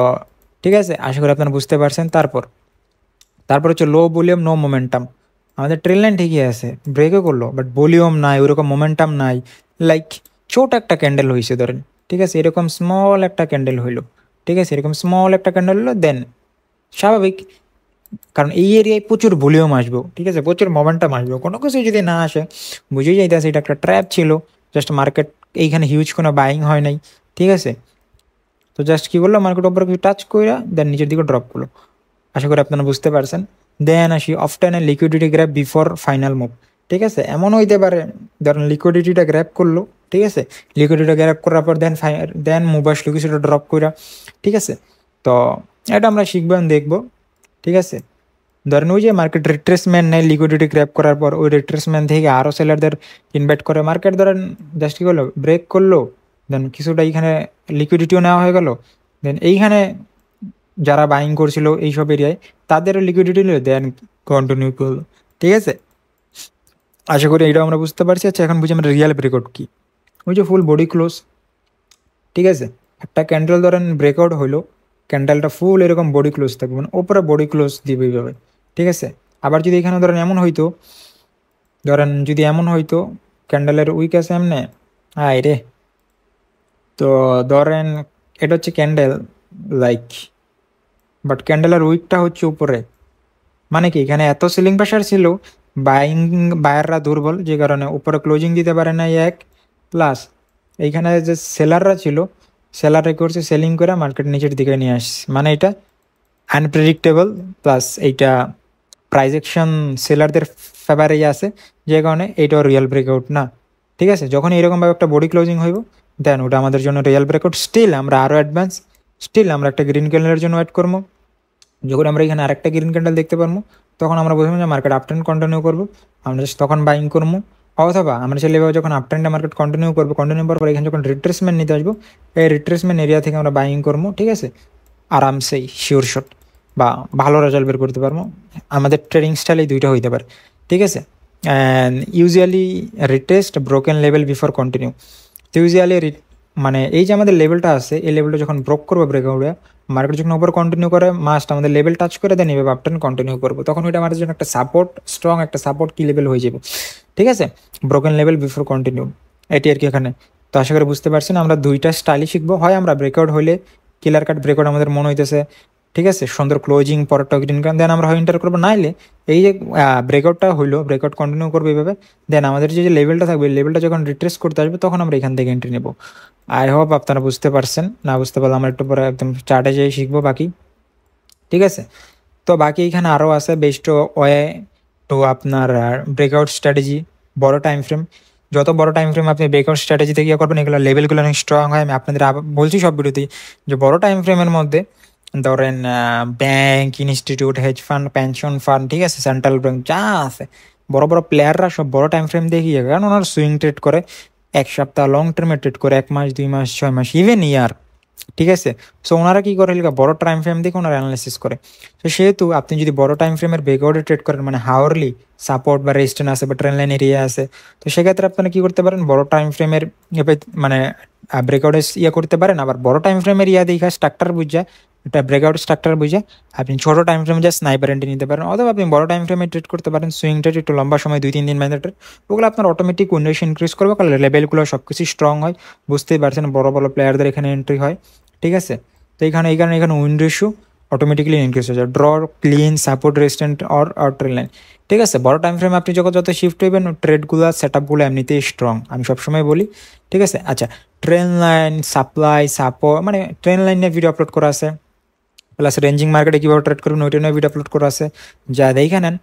ঠিক আছে, আশা করি আপনারা বুঝতে পারছেন। তারপর হচ্ছে লো ভলিউম নো মোমেন্টাম। আমাদের ট্রেন লাইন ঠিকই আছে, ব্রেকও করলো, বাট ভলিউম নাই, ওরকম মোমেন্টাম নাই, লাইক ছোট একটা ক্যান্ডেল হয়েছে ধরেন, ঠিক আছে, এরকম স্মল একটা ক্যান্ডেল হইলো, ঠিক আছে, এরকম স্মল একটা ক্যান্ডেল হলো, দেন স্বাভাবিক, কারণ এই এরিয়ায় প্রচুর ভলিউম আসবো, ঠিক আছে, প্রচুর মোমেন্টাম আসবো, কোনো কিছু যদি না আসে বুঝেই যাইতেছে এটা একটা ট্র্যাপ ছিল, জাস্ট মার্কেট এইখানে হিউজ কোনো বাইং হয় নাই। ঠিক আছে, তো জাস্ট কী করলো, মার্কেট ওপরে কিছু টাচ করে দেন নিচের দিকে ড্রপ করলো। আশা করি আপনারা বুঝতে পারছেন। দেন আসি অফটাইনে liquidity grab before final move. ঠিক আছে, এমন হইতে পারে ধরেন লিকুইডিটিটা গ্র্যাপ করলো, ঠিক আছে, লিকুইডিটিটা গ্র্যাপ করার পর দেন মুভ আসলো কিছুটা ড্রপ করে। ঠিক আছে, তো এটা আমরা শিখবো, দেখবো। ঠিক আছে, ধরেন ওই যে মার্কেট রিট্রেসমেন্ট নেয় লিকুইডিটি গ্র্যাপ করার পর, ওই রিট্রেসমেন্ট থেকে আরও সেলারদের ইনভাইট করে, মার্কেট ধরেন জাস্ট কী করলো, ব্রেক করলো, দেন কিছুটা এইখানে লিকুইডিটিও নেওয়া হয়ে গেল, দেন এইখানে যারা বাইং করছিল এইসব এরিয়ায় তাদেরও লিকুইডিটি নিল, দেন কন্টিনিউ করলো। ঠিক আছে, আশা করি এটাও আমরা বুঝতে পারছি। আচ্ছা এখন বুঝি আমরা রিয়াল ব্রেকআউট কী। ওই যে ফুল বডি ক্লোজ, ঠিক আছে, একটা ক্যান্ডেল ধরেন ব্রেকআউট হইলো, ক্যান্ডেলটা ফুল এরকম বডি ক্লোজ থাকবে, মানে ওপরে বডি ক্লোজ দিবে এইভাবে। ঠিক আছে, আবার যদি এখানে ধরেন এমন হইতো, যদি এমন হইতো ক্যান্ডেলের উইক আছে এমনে, আয় রে, তো ধরেন এটা হচ্ছে ক্যান্ডেল, লাইক, বাট ক্যান্ডেলের উইকটা হচ্ছে উপরে, মানে কি এখানে এত সেলিং প্রেশার ছিল, বায়াররা দুর্বল, যে কারণে উপরে ক্লোজিং দিতে পারে না, এক প্লাস এইখানে যে সেলাররা ছিল, সেলাররা করছে সেলিং করে মার্কেট নিচের দিকে নিয়ে আসছে, মানে এটা আনপ্রেডিক্টেবল, প্লাস এইটা প্রাইজেকশন সেলারদের ফেভারেই আছে, যে কারণে এইটাও রিয়েল ব্রেকআউট না। ঠিক আছে, যখন এরকমভাবে একটা বডি ক্লোজিং হইব, দেন ওটা আমাদের জন্য রিয়েল ব্রেকআউট। স্টিল আমরা আরও অ্যাডভান্স, স্টিল আমরা একটা গ্রিন ক্যান্ডেলের জন্য ওয়েট করবো। যখন আমরা এখানে আরেকটা গ্রিন ক্যান্ডেল দেখতে পারবো, তখন আমরা বুঝবো যে মার্কেট আপ ট্রেন্ড কন্টিনিউ করবো, আমরা জাস্ট তখন বাইং করবো। অথবা আমরা চাইলে এভাবে যখন আপ ট্রেন্ডে মার্কেট কন্টিনিউ করবো, কন্টিনিউ করার পর এখানে যখন রিট্রেসমেন্ট নিতে আসবো, এই রিট্রেসমেন্ট এরিয়া থেকে আমরা বাইং করবো, ঠিক আছে, আরামসেই শিওর শট বা ভালো রেজাল্ট বের করতে পারবো। আমাদের ট্রেডিং স্টাইল এই দুইটা হইতে পারে, ঠিক আছে। And usually retest broken level before continue. তো ইউজুয়ালি মানে এই যে আমাদের লেভেলটা আছে, এই লেভেলটা যখন ব্রোক করবো ব্রেকআউটে, মার্কেট যখন ওপর কন্টিনিউ করে মাস্ট আমাদের লেভেল টাচ করে দেন এভাবে আপ ট্রেন্ড কন্টিনিউ করবো, তখন ওইটা আমাদের জন্য একটা সাপোর্ট, স্ট্রং একটা সাপোর্ট কি লেভেল হয়ে যাবে, ঠিক আছে, ব্রোকেন লেভেল বিফোর কন্টিনিউ, এটি আর কি এখানে। তো আশা করি বুঝতে পারছেন, আমরা দুইটা স্টাইলই শিখবো। হয় আমরা ব্রেকআউট হলে কিলার কাট ব্রেকআউট আমাদের মনে হইতেছে, ঠিক আছে, সুন্দর ক্লোজিং পরেরটা গ্রিন কাট, দেন আমরা হয় এন্টার করবো, নাইলে এই যে ব্রেকআউটটা হইলো, ব্রেকআউট কন্টিনিউ করবো এইভাবে, দেন আমাদের যে লেভেলটা থাকবে, লেভেলটা যখন রিট্রেস করতে আসবে তখন আমরা এখান থেকে এন্ট্রি নেবো। আই হোপ আপনারা বুঝতে পারছেন। না বুঝতে পারলে আমরা একটু পরে একদম চার্টে যেয়ে শিখবো বাকি, ঠিক আছে। তো বাকি এখানে আরও আছে বেস্ট ওয়ে টু আপনার ব্রেকআউট স্ট্র্যাটেজি, বড় টাইম ফ্রেম। যত বড় টাইম ফ্রেম আপনি ব্রেকআউট স্ট্র্যাটেজিতে গিয়ে করবেন, এগুলো লেভেলগুলো অনেক স্ট্রং হয়। আমি আপনাদের বলছি সব ভিডিওতেই যে বড় টাইম ফ্রেমের মধ্যে ধরেন bank, institute, hedge fund, pension fund, ঠিক আছে, সেন্ট্রাল ব্যাংক যা আছে, বড় বড় প্লেয়াররা সব বড় টাইম ফ্রেম দিয়ে গিয়ে, কারণ ওনারা সুইং ট্রেড করে, এক সপ্তাহ লং টার্মে ট্রেড করে, 1 মাস 2 মাস 6 মাস ইভেন ইয়ার, ঠিক আছে। সো ওনারা কী করে, বড় টাইম ফ্রেম দেখে ওনারা অ্যানালাইসিস করে। তো সেহেতু আপনি যদি বড় টাইম ফ্রেমের ব্রেকআউটে ট্রেড করেন, মানে হাওয়ারলি সাপোর্ট বা রেজিস্ট্যান্স আছে বা ট্রেন লাইন এরিয়া আছে, তো সেক্ষেত্রে আপনারা কী করতে পারেন, বড় টাইম ফ্রেমের মানে ব্রেকআউটে করতে পারেন। আবার বড় টাইম ফ্রেমের দেখা স্ট্রাকচার বুঝা, একটা ব্রেকআউট স্ট্রাকচার বুঝে আপনি ছোটো টাইম ফ্রেমে যা স্নাইপার এন্ট্রি নিতে পারেন, অথবা আপনি বড় টাইম ফ্রেমে ট্রেড করতে পারেন, সুইং ট্রেড একটু লম্বা সময় 2-3 দিন মেয়াদের ট্রেড, ওগুলো আপনার অটোমেটিক উইন্ডোস ইনক্রিজ করবে, কারণ লেভেলগুলো সব কিছু স্ট্রং হয়। বুঝতেই পারছেন বড় বড় প্লেয়ারদের এখানে এন্ট্রি হয়, ঠিক আছে। তো এখানে এই কারণে এখানে উইন রেশিও অটোমেটিক্যালি ইনক্রিজ হয়ে যায়, draw, clean, support, resistant or train line, ঠিক আছে। বড় টাইম ফ্রেমে আপনি যত শিফট হইবেন, ট্রেডগুলো সেট আপগুলো এমনিতেই স্ট্রং, আমি সবসময় বলি, ঠিক আছে। আচ্ছা, ট্রেন লাইন, সাপ্লাই, সাপোর্ট, মানে ট্রেন লাইনে ভিডিও আপলোড করা আছে, প্লাস রেঞ্জিং মার্কেটে কীভাবে ট্রেড করবেন ওইটা নিয়ে ভিডিও আপলোড করা আছে, যা দেখে নেন।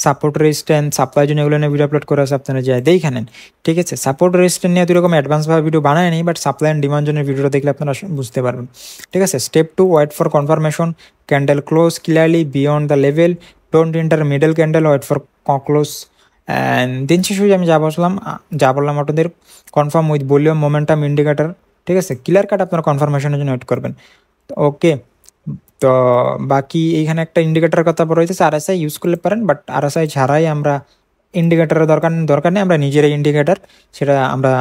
সাপোর্ট, রেজিস্ট্যান্স, সাপ্লাই জন্য এগুলো নিয়ে ভিডিও আপলোড করা আছে, আপনারা যা দেখে নেন, ঠিক আছে। সাপোর্ট, রেজিস্ট্যান্স নিয়ে দুরকম অ্যাডভান্সভাবে ভিডিও বানায় নেই, বাট সাপ্লাই অ্যান্ড ডিমান্ড জন্য ভিডিওটা দেখলে আপনারা বুঝতে পারবেন, ঠিক আছে। Step 2, wait for confirmation, candle close clearly beyond the level, don't enter middle candle, wait for close. And দিন শেষ হয়ে আমি যা বললাম আপনাদের, confirm with volume, momentum, indicator, ঠিক আছে, ক্লিয়ার কাট আপনারা কনফার্মেশনের জন্য ওয়েট করবেন। ওকে, তো বাকি এইখানে একটা ইন্ডিকেটার কথা বলা হয়েছে, আরএসআই ইউজ করলে পারেন, বাট আরএসআই ছাড়াই আমরা ইন্ডিকেটারের দরকার নেই, আমরা নিজেরাই ইন্ডিকেটার, সেটা আমরা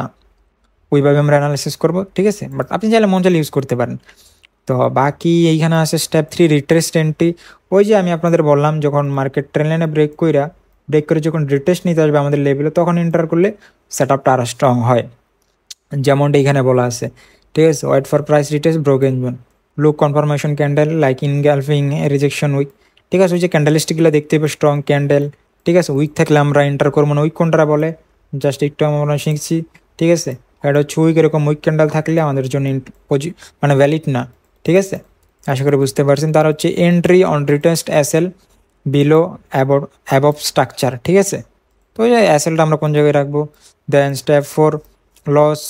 ওইভাবে আমরা অ্যানালাইসিস করবো, ঠিক আছে। বাট আপনি চাইলে মন চাইলে ইউজ করতে পারেন। তো বাকি এইখানে আছে স্টেপ 3, রিট্রেস্ট এন্ট্রি। ওই যে আমি আপনাদের বললাম, যখন মার্কেট ট্রেন লাইনে ব্রেক করে যখন রিট্রেস্ট নিতে আসবে আমাদের লেভেলে, তখন এন্টার করলে সেট আপটা আরও স্ট্রং হয়, যেমনটা এখানে বলা আছে, ঠিক আছে। Wait for price retest, broken zone, look confirmation candle like engulfing rejection wick, ঠিক আছে। ওই যে ক্যান্ডেলস্টিকগুলো দেখতে হবে স্ট্রং ক্যান্ডেল, ঠিক আছে। উইক থাকলে আমরা এন্টার করবো না, উইক কোনটা বলে জাস্ট একটু আমরা শিখছি, ঠিক আছে। এটা হচ্ছে উইক, এরকম উইক ক্যান্ডেল থাকলে আমাদের জন্য মানে ভ্যালিড না, ঠিক আছে। আশা করি বুঝতে পারছেন। তার হচ্ছে entry on retest SL below above structure, ঠিক আছে। তো ওই যে এসএলটা আমরা কোন জায়গায় রাখবো। Then step 4, loss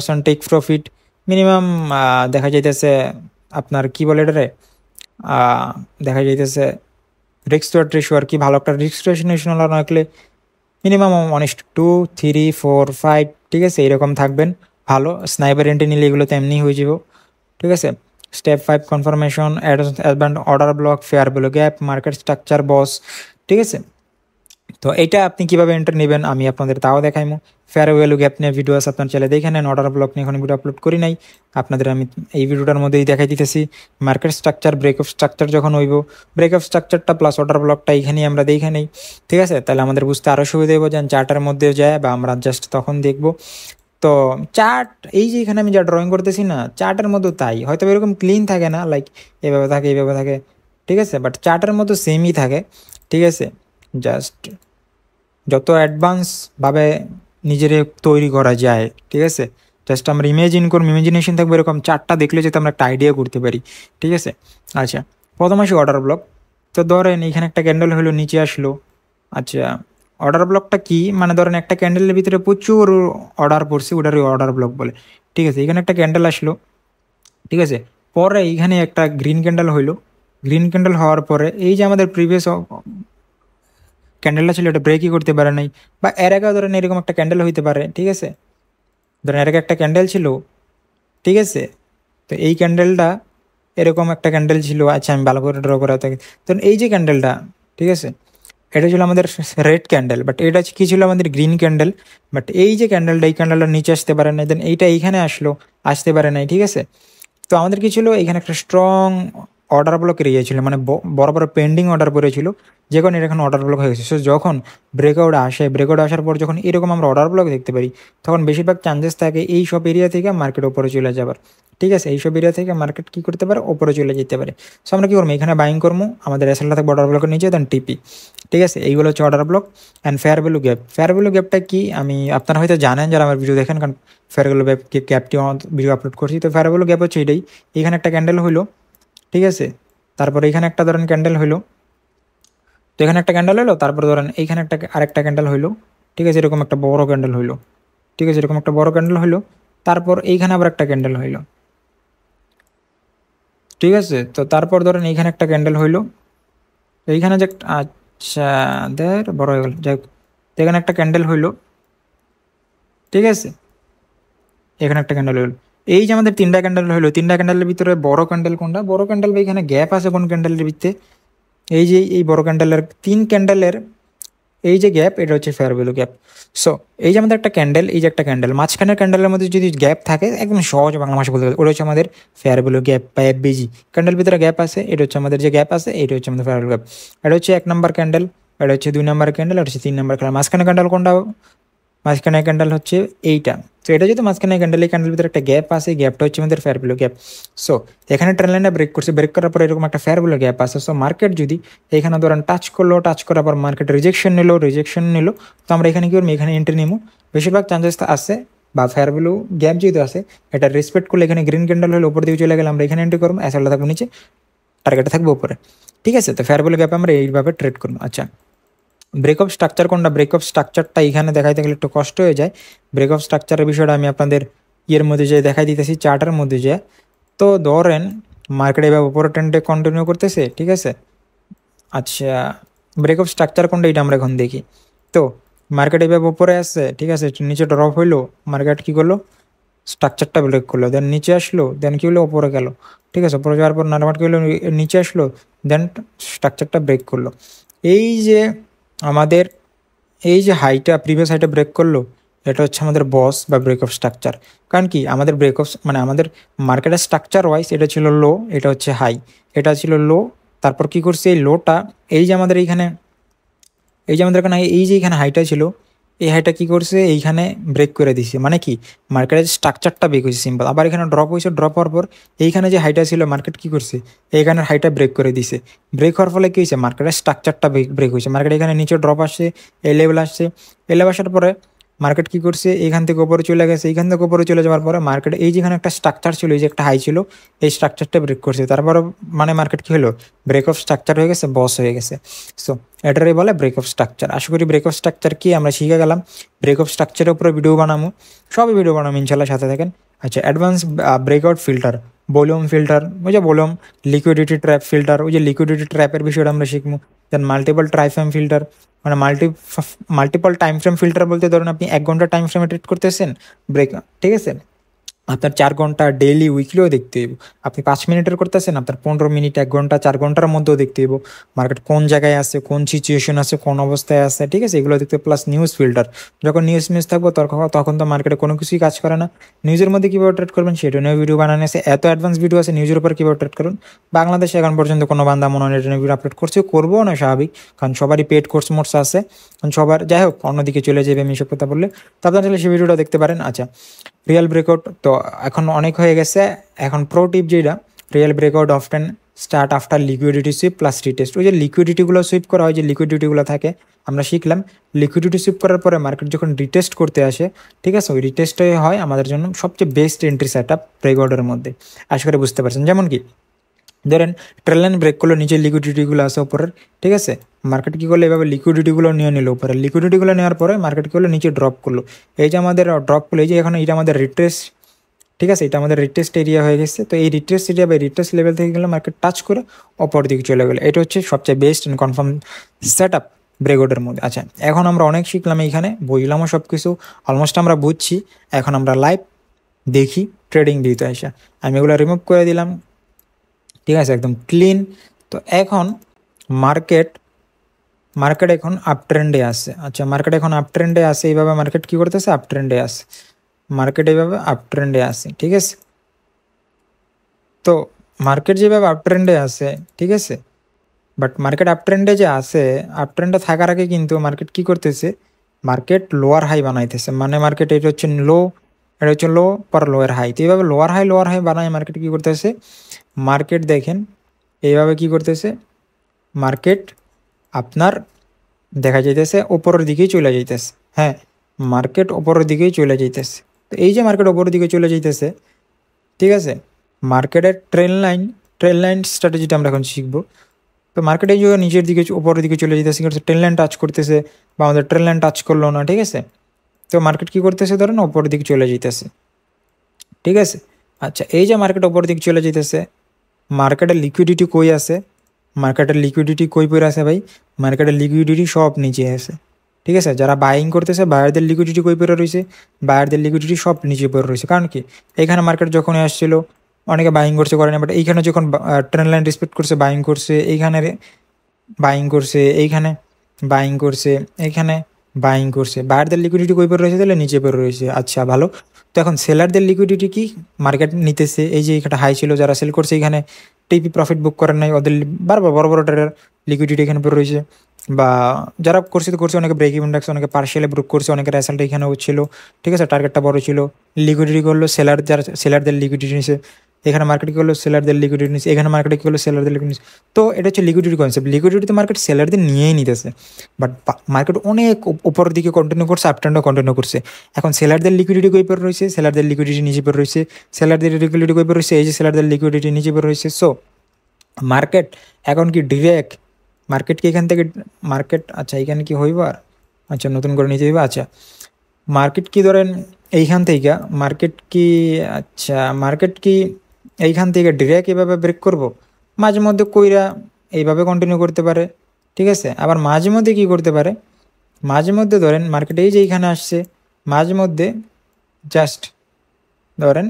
and take profit minimum দেখা যাইতেছে আপনার কি বলে এটারে, দেখা যাইতেছে রিস্ক টু রেশিও আর কি, ভালো একটা রিস্ক টু রেশিও না রাখলে মিনিমাম 1:2, 3, 4, 5, ঠিক আছে, এরকম থাকবেন। ভালো স্নাইপার এন্ট্রি নিলে এগুলো তো এমনি হয়ে যাব, ঠিক আছে। Step 5, confirmation, advance order block, fair value gap, market structure BOS, ঠিক আছে। তো এইটা আপনি কীভাবে এন্ট্রি নেবেন আমি আপনাদের তাও দেখাইমো। ফেয়ার ভ্যালু গ্যাপ নিয়ে ভিডিও আছে, আপনার চ্যানেলে দেখে নেন। অর্ডার ব্লক নিয়ে এখন ভিডিও আপলোড করি নাই, আপনাদের আমি এই ভিডিওটার মধ্যেই দেখাই দিতেছি। মার্কেট স্ট্রাকচার, ব্রেকআপ স্ট্রাকচার যখন হইব, ব্রেকআপ স্ট্রাকচারটা প্লাস অর্ডার ব্লকটা এইখানেই আমরা দেখে নেই, ঠিক আছে। তাহলে আমাদের বুঝতে আরও সুবিধা হইব, যেন চার্টার মধ্যে যায় বা আমরা জাস্ট তখন দেখব। তো চার্ট এই যে এখানে আমি যা ড্রয়িং করতেছি না, চার্টের মধ্যে তাই হয়তো এরকম ক্লিন থাকে না, লাইক এইভাবে থাকে, ঠিক আছে, বাট চার্টের মতো সেমই থাকে, ঠিক আছে। জাস্ট যত অ্যাডভান্সভাবে নিজের তৈরি করা যায়, ঠিক আছে, জাস্ট আমরা ইমাজিনেশন থাকবে এরকম চারটা দেখলে যাতে আমরা একটা আইডিয়া করতে পারি, ঠিক আছে। আচ্ছা, প্রথম আসি অর্ডার ব্লক। তো ধরেন এখানে একটা ক্যান্ডেল হলো, নিচে আসলো। আচ্ছা, অর্ডার ব্লকটা কি, মানে ধরেন একটা ক্যান্ডেলের ভিতরে প্রচুর অর্ডার পড়ছে, ওটারই অর্ডার ব্লক বলে, ঠিক আছে। এখানে একটা ক্যান্ডেল আসলো, ঠিক আছে, পরে এইখানে একটা গ্রিন ক্যান্ডেল হইলো। গ্রিন ক্যান্ডেল হওয়ার পরে এই যে আমাদের প্রিভিয়াস ক্যান্ডেলটা ছিল এটা ব্রেকই করতে পারে নাই, বা এর আগেও ধরেন এরকম একটা ক্যান্ডেল হইতে পারে, ঠিক আছে। ধরেন এর আগে একটা ক্যান্ডেল ছিল, ঠিক আছে। তো এই ক্যান্ডেলটা এরকম একটা ক্যান্ডেল ছিল, আচ্ছা আমি ভালো করে ড্র করা থাকি। তো এই যে ক্যান্ডেলটা, ঠিক আছে, এটা ছিল আমাদের রেড ক্যান্ডেল, বাট এটা কি ছিল আমাদের গ্রিন ক্যান্ডেল। বাট এই যে ক্যান্ডেলটা, এই ক্যান্ডেলটা নিচে আসতে পারে নাই, দেন এইটা এইখানে আসতে পারে নাই, ঠিক আছে। তো আমাদের কি ছিল, এখানে একটা স্ট্রং অর্ডার ব্লক এরিয়া ছিল, মানে বড় বড় পেন্ডিং অর্ডার পড়েছিল, যখন এটা এখন অর্ডার ব্লক হয়ে গেছে। সো যখন ব্রেকআউট আসে, ব্রেকআউট আসার পর যখন এরকম আমরা অর্ডার ব্লক দেখতে পারি, তখন বেশিরভাগ চান্সেস থাকে এই সব এরিয়া থেকে মার্কেট ওপরে চলে যাবার, ঠিক আছে। এইসব এরিয়া থেকে মার্কেট কী করতে পারে, ওপরে চলে যেতে পারে। সো আমরা কী করবো, এখানে বাইং করবো, আমাদের এসএলটা থাকবে অর্ডার ব্লকের নিচে, দেন টিপি, ঠিক আছে। এইগুলো হচ্ছে order block and fair value gap. Fair value গ্যাপটা কি, আমি আপনারা হয়তো জানেন যারা আমার ভিডিও দেখেন, কারণ ফেয়ার ভ্যালু গ্যাপটি ভিডিও আপলোড করছি। তো ফেয়ার ভ্যালু গ্যাপ হচ্ছে এটাই, এখানে একটা ক্যান্ডেল হইলো, ঠিক আছে, তারপর এখানে একটা ধরেন ক্যান্ডেল হইলো, তো এখানে একটা ক্যান্ডেল হলো, তারপর ধরেন এইখানে একটা আরেকটা ক্যান্ডেল হইলো, ঠিক আছে, এরকম একটা বড় ক্যান্ডেল হইলো, ঠিক আছে, এরকম একটা বড় ক্যান্ডেল হইলো, তারপর এইখানে আবার একটা ক্যান্ডেল হইলো, ঠিক আছে। তো তারপর ধরেন এইখানে একটা ক্যান্ডেল হইলো, এইখানে যে আচ্ছা বড় হয়ে গেল, যাই হোক, এখানে একটা ক্যান্ডেল হইলো, ঠিক আছে, এখানে একটা ক্যান্ডেল হইলো। এই যে আমাদের তিনটা ক্যান্ডেল হইলো, তিনটা ক্যান্ডেলের ভিতরে বড় ক্যান্ডেল কোনটা, বড় ক্যান্ডেল বা এখানে গ্যাপ আছে কোন ক্যান্ডেলের ভিতরে, এই যে এই বড় ক্যান্ডেলের তিন ক্যান্ডেলের এই যে গ্যাপ, এটা হচ্ছে ফেয়ার ভ্যালু গ্যাপ। সো এই যে আমাদের একটা ক্যান্ডেল, এই যে একটা ক্যান্ডেল, মাঝখানের ক্যান্ডেলের মধ্যে যদি গ্যাপ থাকে, একদম সহজ বাংলা ভাষা বলতে পারে, ওটা হচ্ছে আমাদের ফেয়ার ভ্যালু গ্যাপ বা এফবিজি। ক্যান্ডেল ভিতরে গ্যাপ আছে, এটা হচ্ছে আমাদের যে গ্যাপ আছে, এটা হচ্ছে আমাদের ফেয়ার ভ্যালু গ্যাপ। এটা হচ্ছে 1 নম্বর ক্যান্ডেল, এটা হচ্ছে 2 নম্বর ক্যান্ডেল, এটা হচ্ছে 3 নম্বর ক্যান্ডেল। মাঝখানে ক্যান্ডেল কোনটা, মাঝখানে ক্যান্ডেল হচ্ছে এইটা। তো এটা যেহেতু মাঝখানে ক্যান্ডেল, এই ক্যান্ডেল ভিতরে একটা গ্যাপ আছে, গ্যাপটা হচ্ছে আমাদের ফেয়ার ভ্যালু গ্যাপ। সো এখানে ট্রেন্ড লাইনটা ব্রেক করছে, ব্রেক করার পর এরকম একটা ফেয়ার ভ্যালু গ্যাপ আছে। সো মার্কেট যদি এখানে ধরেন টাচ করলো, টাচ করার পর মার্কেট রিজেকশন নিল, তো আমরা এখানে কি করবো, এখানে এন্ট্রি নিবো। বেশিরভাগ চান্সেস আছে, বা ফেয়ার ভ্যালু গ্যাপ যেহেতু আছে, এটা রেসপেক্ট করলে এখানে গ্রিন ক্যান্ডেল হলে উপর দিকে চলে গেলে আমরা এখানে এন্ট্রি করবো, অ্যাসেলটা থাকবো নিচে, টার্গেটটা থাকবে উপরে, ঠিক আছে। তো ফেয়ার ভ্যালু গ্যাপে আমরা এইভাবে ট্রেড করবো। আচ্ছা, ব্রেকআপ স্ট্রাকচার কোনটা, ব্রেকআপ স্ট্রাকচারটা এখানে দেখাইতে গেলে একটু কষ্ট হয়ে যায়। ব্রেকআপ স্ট্রাকচারের বিষয়টা আমি আপনাদের ইয়ের মধ্যে যে দেখাই দিতেছি, চার্টের মধ্যে যে। তো ধরেন মার্কেট এভাবে উপরে ট্রেন্ডে কন্টিনিউ করতেছে, ঠিক আছে। আচ্ছা, ব্রেকআপ স্ট্রাকচার কোনটা, এটা আমরা এখন দেখি। তো মার্কেট এভাবে উপরে আসছে, ঠিক আছে, নিচে ড্রপ হইলো, মার্কেট কী করলো, স্ট্রাকচারটা ব্রেক করলো, দেন নিচে আসলো, দেন কী হলো, উপরে গেল, ঠিক আছে। উপরে যাওয়ার পর নার্মাট কী হলো, নিচে আসলো, দেন স্ট্রাকচারটা ব্রেক করলো। এই যে আমাদের এই যে হাইটা, প্রিভিয়াস হাইটা ব্রেক করলো, এটা হচ্ছে আমাদের বস বা ব্রেক অফ স্ট্রাকচার। কারণ কি, আমাদের ব্রেক অফ মানে আমাদের মার্কেটের স্ট্রাকচার ওয়াইজ এটা ছিল লো, এটা হচ্ছে হাই, এটা ছিল লো। তারপর কি করছে, এই লোটা, এই যে আমাদের এইখানে, এই যে আমাদের এখানে এই যে এখানে হাইটা ছিল, এই হাইটা কি করছে, এইখানে ব্রেক করে দিছে। মানে কি, মার্কেটের স্ট্রাকচারটা ব্রেক হয়েছে, সিম্পল। আবার এখানে ড্রপ হয়েছে, ড্রপ হওয়ার পর এইখানে যে হাইটা ছিল, মার্কেট কি করছে, এইখানের হাইটা ব্রেক করে দিছে। ব্রেক হওয়ার ফলে কি হয়েছে, মার্কেটের স্ট্রাকচারটা ব্রেক হয়েছে। মার্কেট এখানে নিচে ড্রপ আসছে, এই লেভেল আসছে, এই লেভেল আসার পরে মার্কেট কি করছে, এইখান থেকে উপরে চলে গেছে, এইখান থেকে উপরে চলে যাওয়ার পরে মার্কেট এই যেখানে একটা স্ট্রাকচার ছিল, এই যে একটা হাই ছিল, এই স্ট্রাকচারটা ব্রেক করছে। তারপরে মানে মার্কেট কি হলো, ব্রেক অফ স্ট্রাকচার হয়ে গেছে, বস হয়ে গেছে। সো এটারই বলে ব্রেক অফ স্ট্রাকচার। আশা করি ব্রেক অফ স্ট্রাকচার কি আমরা শিখে গেলাম। ব্রেক অফ স্ট্রাকচারের উপরে ভিডিও বানাবো, সবই ভিডিও বানাবো ইনশাল্লাহ, সাথে থাকেন। আচ্ছা, advance breakout filter, volume filter, ওই যে ভলিউম, লিকুইডিটি ট্র্যাপ ফিল্টার, ওই যে লিকুইডিটি ট্র্যাপের বিষয়টা আমরা শিখবো। দেন মাল্টিপল ট্রাইফ্রেম ফিল্টার, মানে মাল্টিপল টাইম ফ্রেম ফিল্টার বলতে ধরুন আপনি 1 ঘন্টা টাইম ফ্রেমে ট্রেড করতেছেন, ব্রেক, ঠিক আছে, আপনার 4 ঘন্টা ডেইলি উইকলিও দেখতে হইব। আপনি 5 মিনিটের করতেছেন, আপনার 15 মিনিট, 1 ঘন্টা, 4 ঘন্টার মধ্যেও দেখতে হইব মার্কেট কোন জায়গায় আছে, কোন সিচুয়েশন আছে, কোন অবস্থায় আছে, ঠিক আছে, এগুলো দেখতে। প্লাস নিউজ ফিল্টার, যখন নিউজ থাকবো তখন তো মার্কেটে কোনো কিছুই কাজ করে না। নিউজের মধ্যে কীভাবে ট্রেড করবেন সেটা নিয়ে ভিডিও বানানো আছে, এত অ্যাডভান্স ভিডিও আছে নিউজের উপর কীভাবে ট্রেড করুন। বাংলাদেশে এখন পর্যন্ত কোনো বান্দা মনে হয় এটা নিয়ে ভিডিও আপলোড করছে, করবো না, স্বাভাবিক, কারণ সবারই পেড কোর্স মোর্স আছে, কারণ সবার, যাই হোক, অন্যদিকে চলে যাবে আমি এসব কথা বললে। তো আপনারা চাইলে সেই ভিডিওটা দেখতে পারেন। আচ্ছা, রিয়েল ব্রেকআউট তো এখন অনেক হয়ে গেছে। এখন প্রো টিপ যেটা, real breakout often start after liquidity sweep plus retest. ওই যে লিকুইডিটিগুলো সুইপ করা হয়, যে লিকুইডিটিগুলো থাকে, আমরা শিখলাম লিকুইডিটি সুইপ করার পরে মার্কেট যখন রিটেস্ট করতে আসে, ঠিক আছে, ওই রিটেস্টটাই হয় আমাদের জন্য সবচেয়ে বেস্ট এন্ট্রি সেট আপ ব্রেকআউটের মধ্যে। আশা করে বুঝতে পারছেন। যেমন কি ধরেন ট্রেন লাইন ব্রেক করলো, নিচে লিকুইডিটিগুলো আছে উপরের, ঠিক আছে, মার্কেট কী করলো, এভাবে লিকুইডিটিগুলো নিয়ে নিল উপরে, লিকুইডিটিগুলো নেওয়ার পরে মার্কেট কী করলো, নিচে ড্রপ করলো। এই যে আমাদের ড্রপ করলো, এই যে এখন এটা আমাদের রিট্রেস, ঠিক আছে, এটা আমাদের রিটেস্ট এরিয়া হয়ে গেছে। তো এই রিটেস্ট এরিয়া বা রিটেস্ট লেভেল থেকে গেলে মার্কেট টাচ করে অপর দিকে চলে গেলো। এটা হচ্ছে সবচেয়ে best and confirm set up ব্রেকআউটের মধ্যে। আচ্ছা, এখন আমরা অনেক শিখলাম, এইখানে বুঝলামও সব কিছু, অলমোস্ট আমরা বুঝছি। এখন আমরা লাইভ দেখি ট্রেডিং ভিউতে আসা। আমি এগুলো রিমুভ করে দিলাম, ঠিক আছে, একদম ক্লিন। তো এখন মার্কেট এখন আপ ট্রেন্ডে আসছে। আচ্ছা, মার্কেট এখন আপ ট্রেন্ডে আসে, এইভাবে মার্কেট কী করতেছে, আপ ট্রেন্ডে আসে, মার্কেট এইভাবে আপ ট্রেন্ডে আসে, ঠিক আছে। তো মার্কেট যেভাবে আপ ট্রেন্ডে আসে, ঠিক আছে, বাট মার্কেট আপ ট্রেন্ডে যে আসে, আপ ট্রেন্ডে থাকার আগে কিন্তু মার্কেট কী করতেছে, মার্কেট লোয়ার হাই বানাইতেছে, মানে মার্কেট এটা হচ্ছে লো, এটা হচ্ছে লো পর লোয়ার হাই। তো এইভাবে লোয়ার হাই বানায় মার্কেট কী করতেছে, মার্কেট দেখেন এইভাবে কী করতেছে, মার্কেট আপনার দেখা যাইতেছে ওপরের দিকেই চলে যাইতেছে। হ্যাঁ, মার্কেট ওপরের দিকেই চলে যাইতেছে। তো এই যে মার্কেট ওপরের দিকে চলে যাইতেছে, ঠিক আছে, মার্কেটের ট্রেন লাইন স্ট্র্যাটেজিটা আমরা এখন শিখবো। তো মার্কেটে যে নিচের দিকে উপরের দিকে চলে যেতেছে, ট্রেন লাইন টাচ করতেছে বা আমাদের ট্রেন লাইন টাচ করলো না, ঠিক আছে। তো মার্কেট কী করতেছে, ধরেন ওপরের দিকে চলে যেতেছে, ঠিক আছে। আচ্ছা, এই যে মার্কেট ওপরের দিকে চলে যেতেছে, মার্কেটের লিকুইডিটি কই আছে, মার্কেটের লিকুইডিটি কই পড়ে আছে ভাই, মার্কেটের লিকুইডিটি সব নিচে আছে, ঠিক আছে। যারা বাইং করতেছে বায়ারদের লিকুইডিটি কই পড়ে রয়েছে, বায়ারদের লিকুইডিটি সব নিচে পড়ে রয়েছে। কারণ কি, এইখানে মার্কেট যখন আসছিল অনেকে বাইং করছে, করে না, বাট এইখানে যখন ট্রেন লাইন রেসপেক্ট করছে বাইং করছে, এইখানে বাইং করছে, এইখানে বাইং করছে, এইখানে বাইং করছে, বায়ারদের লিকুইডিটি কই পড়ে রয়েছে, তাহলে নিচে পড়ে রয়েছে। আচ্ছা, ভালো। তো এখন সেলারদের লিকুইডিটি কি, মার্কেট নিতেছে, এই যে এখানে হাই ছিল, যারা সেল করছে এখানে টিপি প্রফিট বুক করেন নাই, ওদের বারবার বড় বড় ট্রেডার লিকুইডিটি এখানে পড়ে রয়েছে, বা যারা করছে তো করছে, অনেকে ব্রেক ইভেন রাখছে, অনেকে পার্সিয়ালি ব্রুক করছে, অনেকে রেসাল্ট এখানেও ছিল, ঠিক আছে, টার্গেটটা বড় ছিল, লিকুইডিটি করলো, সেলারদের লিকুইডিটি নিছে, এখানে মার্কেট কী করলো, সেলারদের লিকুইডিটি নিচ্ছে, এখানে মার্কেটে কী করলো, সেলারদের লিকুইডিটি। তো এটা হচ্ছে লিকুইডিটি কনসেপ্ট। লিকুইডিটি তো মার্কেট সেলারদের নিয়েই নিতেছে, বাট মার্কেট অনেক উপরের দিকে কন্টিনিউ করছে, আপ ট্রেন্ডও কন্টিনিউ করছে। এখন সেলারদের লিকুইডিটি কই পড়ে রয়েছে, সেলারদের লিকুইডিটি নিচে পড়ে রয়েছে, সেলারদের লিকুইডিটি কই পড়ে রয়েছে, এই যে সেলারদের লিকুইডিটি নিচে পড়ে রয়েছে। সো মার্কেট এখন কি ডিরেক্ট, মার্কেট কি এখান থেকে মার্কেট, আচ্ছা এখানে কি হইব, আর আচ্ছা নতুন করে নিতে হইব। আচ্ছা, মার্কেট কি ধরেন এইখান থেকে, মার্কেট কি, আচ্ছা মার্কেট কি এইখান থেকে ডিরেক্ট এভাবে ব্রেক করব, মাঝে মধ্যে কইরা এইভাবে কন্টিনিউ করতে পারে, ঠিক আছে। আবার মাঝে মধ্যে কী করতে পারে, মাঝে মধ্যে ধরেন মার্কেট এই যে এইখানে আসছে, মাঝে মধ্যে জাস্ট ধরেন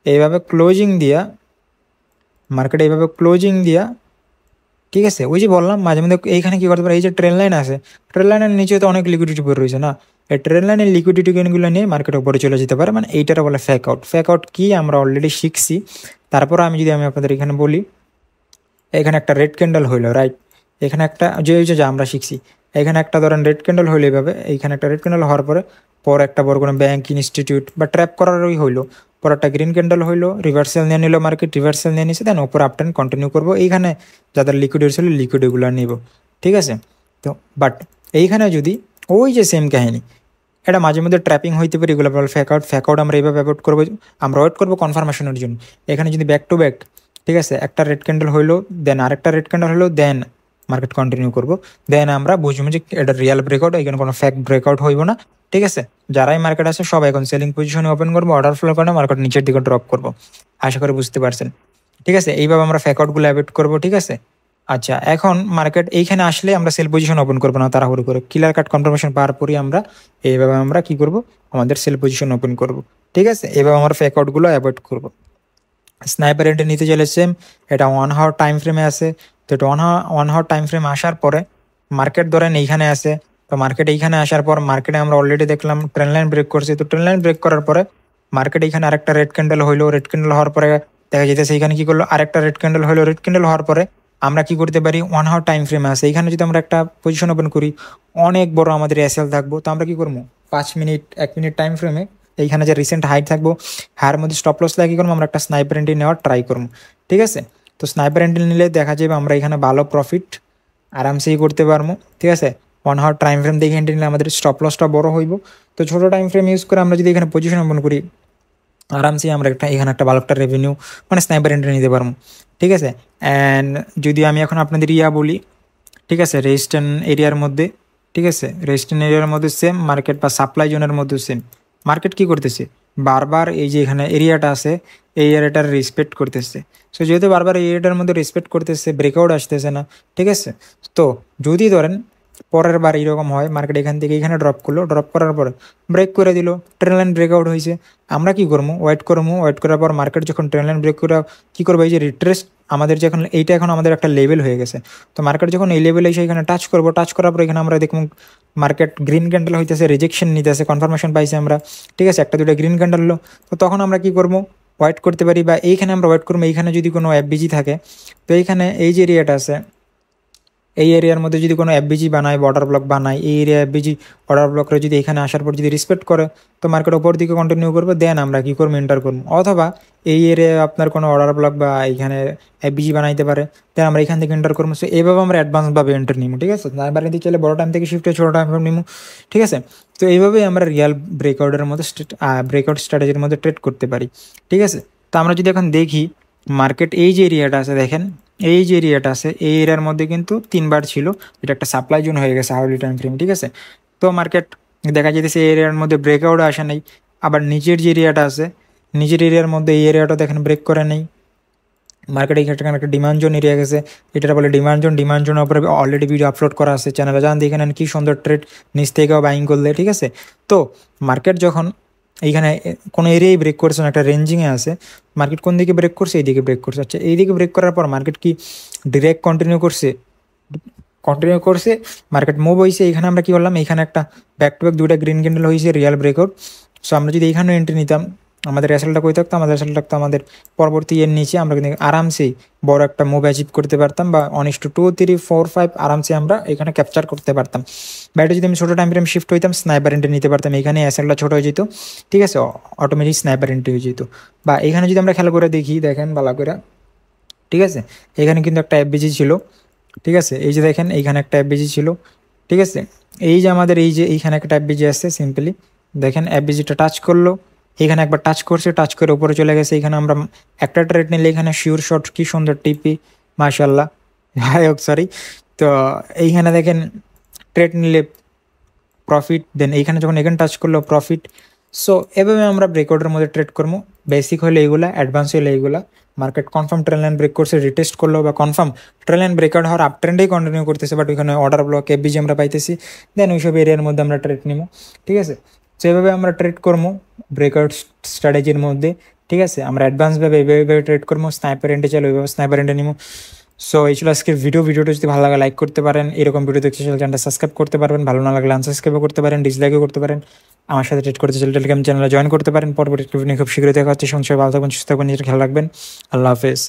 এইভাবে ক্লোজিং দিয়া, মার্কেট এইভাবে ক্লোজিং দিয়া, ঠিক আছে, ওই যে বললাম মাঝে মধ্যে এইখানে কী করতে পারে, এই যে ট্রেন লাইন আছে, ট্রেন লাইনের নিচে তো অনেক লিকুইডিটি পড়ে রয়েছে না, এই ট্রেন লাইনের লিকুইডিটি গেইনগুলো নিয়ে মার্কেট উপরে চলে যেতে পারে, মানে এইটার বলে ফেক আউট। ফেক আউট কি আমরা অলরেডি শিখছি। তারপর আমি আপনাদের এখানে বলি, এখানে একটা রেড ক্যান্ডেল হইলো, রাইট, এখানে একটা যে আমরা শিখছি, এখানে একটা ধরেন রেড ক্যান্ডেল হইলো এইভাবে, এইখানে একটা রেড ক্যান্ডেল হওয়ার পর একটা বড় কোনো ব্যাঙ্ক, ইনস্টিটিউট বা ট্র্যাপ করারই হইলো, পর একটা গ্রিন ক্যান্ডেল হইলো, রিভার্সাল নিয়ে নিল মার্কেট, রিভার্সাল নিয়ে নিছে, দেন ওপর আপটেন কন্টিনিউ করবো, এইখানে যাদের লিকুইড ছিল লিকুইডগুলো নিব, ঠিক আছে। তো বাট এইখানে যদি ওই যে সেম কাহিনী, এটা মাঝে মধ্যে ট্র্যাপিং হইতে পারে, এগুলো বল ফেক আউট আমরা এইভাবে অ্যাভয়েড করবো, আমরা ওয়েট করবো কনফার্মেশনের জন্য। এখানে যদি ব্যাক টু ব্যাক, ঠিক আছে, একটা রেড ক্যান্ডেল হইলো, দেন আরেকটা রেড ক্যান্ডেল হলো, দেন মার্কেট কন্টিনিউ করবো, দেন আমরা বুঝবো যে এটা রিয়েল ব্রেকআউট, এখানে কোনো ফেক ব্রেকআউট হইব না, ঠিক আছে। যারাই মার্কেট আছে সবাই এখন সেলিং পজিশনে ওপেন করবো, অর্ডার ফ্লো করে মার্কেট নিচের দিকে ড্রপ করবো, আশা করি বুঝতে পারছেন, ঠিক আছে। এইভাবে আমরা ফেক আউটগুলো অ্যাভয়েড করবো, ঠিক আছে। আচ্ছা, এখন মার্কেট এইখানে আসলে আমরা সেল পজিশন ওপেন করবো না তাড়াহুড়ো করে, ক্লিয়ার কাট কনফার্মেশন পাওয়ার পরই আমরা এইভাবে আমরা কি করব, আমাদের সেল পজিশন ওপেন করব, ঠিক আছে। এইভাবে আমরা ফেক আউটগুলো অ্যাভয়েড করবো। স্নাইপার এন্ট্রি নিতে চলে সেম, এটা 1 আওয়ার টাইম ফ্রেমে আছে। তো এটা 1 আওয়ার টাইম ফ্রেম আসার পরে মার্কেট ধরেন এইখানে আছে, তো মার্কেট এইখানে আসার পর মার্কেটে আমরা অলরেডি দেখলাম ট্রেন লাইন ব্রেক করছি। তো ট্রেন লাইন ব্রেক করার পরে মার্কেট এইখানে আরেকটা রেড ক্যান্ডেল হইলো, রেড ক্যান্ডেল হওয়ার পরে দেখা যেতেছে এইখানে কি করলো, আরেকটা রেড ক্যান্ডেল হইলো, রেড ক্যান্ডেল হওয়ার পরে আমরা কি করতে পারি, 1 আওয়ার টাইম ফ্রেমে আছে, এইখানে যদি আমরা একটা পজিশন ওপেন করি অনেক বড় আমাদের এসএল থাকবো। তো আমরা কি করবো, 5 মিনিট 1 মিনিট টাইম ফ্রেমে এইখানে যে রিসেন্ট হাইট থাকবো, হায়ার মধ্যে স্টপ লস লাগিয়ে করবো, আমরা একটা স্নাইপার এন্ট্রি নেওয়ার ট্রাই করবো, ঠিক আছে। তো স্নাইপার এন্ট্রি নিলে দেখা যাবে আমরা এখানে ভালো প্রফিট আরামসেই করতে পারবো, ঠিক আছে। 1 আওয়ার টাইম ফ্রেম দেখে এন্ট্রি নিলে আমাদের স্টপ লসটা বড় হইব। তো ছোটো টাইম ফ্রেম ইউজ করে আমরা যদি এখানে পজিশন ওপেন করি আরামসে আমরা এখানে একটা ভালো একটা রেভিনিউ মানে স্নাইপার এন্ট্রি নিতে পারবো, ঠিক আছে। অ্যান্ড যদি আমি এখন আপনাদের বলি, ঠিক আছে, রেজিস্ট্যান্ট এরিয়ার মধ্যে, ঠিক আছে, রেজিস্ট্যান্ট এরিয়ার মধ্যে সেম, মার্কেট বা সাপ্লাই জোনের মধ্যে সেম, মার্কেট কি করতেছে বারবার এই যে এখানে এরিয়াটা আছে এই এরিয়াটার রেসপেক্ট করতেছে। সো যেহেতু বারবার এই এরিয়াটার মধ্যে রেসপেক্ট করতেছে, ব্রেকআউট আসতেছে না, ঠিক আছে। তো যদি ধরেন পরের বার এরকম হয়, মার্কেট এখান থেকে এখানে ড্রপ করলো, ড্রপ করার পরে ব্রেক করে দিল, ট্রেন লাইন ব্রেকআউট হয়েছে। আমরা কি করবো, ওয়েট করবো, ওয়েট করার পর মার্কেট যখন ট্রেন লাইন ব্রেক করে কী করবো, এই যে রিট্রেস আমাদের যখন এইটা এখন আমাদের একটা লেভেল হয়ে গেছে, তো মার্কেট যখন এই লেভেলে এসে এখানে টাচ করবো, টাচ করার পর এখানে আমরা দেখবো মার্কেট গ্রিন ক্যান্ডেল হইতেছে, রিজেকশন নিতেছে, কনফার্মেশন পাইছি আমরা, ঠিক আছে, একটা দুটো গ্রিন ক্যান্ডেল হলো। তো তখন আমরা কি করবো, ওয়েট করতে পারি, বা এইখানে আমরা ওয়েট করবো, এইখানে যদি কোনো এফবিজি থাকে, তো এইখানে এই যে এরিয়াটা আছে, এই এরিয়ার মধ্যে যদি কোনো এফবিজি বানায়, বর্ডার ব্লক বানায়, এই এরিয়া এফবিজি অর্ডার ব্লকরে যদি এখানে আসার পর যদি রেসপেক্ট করে, তো মার্কেট ওপর দিকে কন্টিনিউ করবে, দেন আমরা কী করবো, এন্টার করবো। অথবা এই এরিয়ায় আপনার কোনো অর্ডার ব্লক বা এখানে এফবিজি বানাইতে পারে, দেন আমরা এখান থেকে এন্টার করবো। সো এইভাবে আমরা অ্যাডভান্সভাবে এন্টার নিবো, ঠিক আছে, এবার নিতে চাইলে বড় টাইম থেকে শিফটে ছোটো টাইম নিবো, ঠিক আছে। তো এইভাবেই আমরা রিয়াল ব্রেকআউটের মধ্যে ব্রেকআউট স্ট্র্যাটেজির মধ্যে ট্রেড করতে পারি, ঠিক আছে। তো আমরা যদি এখন দেখি মার্কেট এই যে এরিয়াটা আছে, দেখেন এই যে এরিয়াটা আছে, এই এরিয়ার মধ্যে কিন্তু 3বার ছিল, এটা একটা সাপ্লাই জোন হয়ে গেছে আওয়ারলি টাইম ফ্রেম, ঠিক আছে। তো মার্কেট দেখা যেতেছে এই এরিয়ার মধ্যে ব্রেকআউট আসে নাই, আবার নিচের যে এরিয়াটা আছে, নিচের এরিয়ার মধ্যে এই এরিয়াটা দেখেন ব্রেক করে নেই, মার্কেটে এখানে একটা ডিমান্ড জোন এরিয়া গেছে, এটা বলে ডিমান্ড জোন। ডিমান্ড জোনের উপরে অলরেডি ভিডিও আপলোড করা আছে চ্যানেলে, জান দেখেন কি সুন্দর ট্রেড নিচ থেকেও বাইং করলে, ঠিক আছে। তো মার্কেট যখন এইখানে কোনো এরিয়ায় ব্রেক করছে না, একটা রেঞ্জিংয়ে আছে, মার্কেট কোন দিকে ব্রেক করছে, এইদিকে ব্রেক করছে। আচ্ছা, এইদিকে ব্রেক করার পর মার্কেট কি ডিরেক্ট কন্টিনিউ করছে, মার্কেট মুভ হয়েছে। এখানে আমরা কি করলাম, এখানে একটা ব্যাক টু ব্যাক দুইটা গ্রিন ক্যান্ডেল হয়েছে, রিয়াল ব্রেকআউট। সো আমরা যদি এইখানে এন্ট্রি নিতাম, আমাদের অ্যাসেলটা কই থাকতো, আমাদের অ্যাসেল থাকতো আমাদের পরবর্তী এর নিচে, আমরা কিন্তু আরামসেই বড় একটা মুভ অ্যাচিভ করতে পারতাম, বা 1:2, 3, 4, 5 আরামসে আমরা এখানে ক্যাপচার করতে পারতাম। বা এটা যদি আমি ছোটো টাইম ফ্রেম শিফট হইতাম, স্নাইপার এন্ট্রি নিতে পারতাম, এখানে অ্যাসেলটা ছোটো হয়ে যেত, ঠিক আছে, অটোমেটিক স্নাইপার এন্ট্রি হয়ে যেত। বা এখানে যদি আমরা খেলা করে দেখি, দেখেন ভালো করে, ঠিক আছে, এখানে কিন্তু একটা এফবিজি ছিল, ঠিক আছে, এই যে দেখেন এইখানে একটা এফবিজি ছিল, ঠিক আছে। এই যে আমাদের এই যে এইখানে একটা এফবিজি আছে, সিম্পলি দেখেন এফবিজিটা টাচ করলো, এখানে একবার টাচ করছে, টাচ করে উপরে চলে গেছে। এখানে আমরা একটা ট্রেড নিলে এখানে শিওর শট, কি সুন্দর টিপি, মাশাল্লাহ, যাই হোক সরি। তো এইখানে দেখেন ট্রেড নিলে প্রফিট, দেন এইখানে যখন এখানে টাচ করলো প্রফিট। সো এভাবে আমরা ব্রেকআউটের মধ্যে ট্রেড করবো। বেসিক হলে এইগুলা, অ্যাডভান্স হলে এইগুলা। Market confirm trend line break করছে, রিটেস্ট করলো, বা কনফার্ম ট্রেন লাইন ব্রেকআউট হওয়ার আপ ট্রেন্ডেই কন্টিনিউ করতেছে, বাট ওইখানে অর্ডার ব্লক এফবিজি আমরা পাইতেছি, দেন ওইসব এরিয়ার মধ্যে আমরা ট্রেড নিব, ঠিক আছে। সো এভাবে আমরা ট্রেড করবো ব্রেকআউট স্ট্র্যাটেজির মধ্যে, ঠিক আছে। আমরা অ্যাডভান্সভাবে এইভাবে ট্রেড করবো, স্নাইপার এন্টে চাইলে ওইভাবে স্নাইপার এন্টে নিব। সো এই ছিল আজকের ভিডিওটা যদি ভালো লাগে লাইক করতে পারেন, এরকম ভিডিও দেখতে চাইলে চ্যানেলটা সাবস্ক্রাইব করতে পারবেন, ভালো না লাগলে আনসাবস্ক্রাইবও করতে পারেন, ডিসলাইকও করতে পারেন। আমার সাথে ট্রেড করতে চাইলে টেলিগ্রাম চ্যানেলে জয়েন করতে পারেন। পরবর্তী ভিডিও খুব শীঘ্রই দেখা হচ্ছে। সবাই ভালো থাকবেন, সুস্থ থাকবেন, নিজের খেয়াল রাখবেন। আল্লাহ হাফেজ।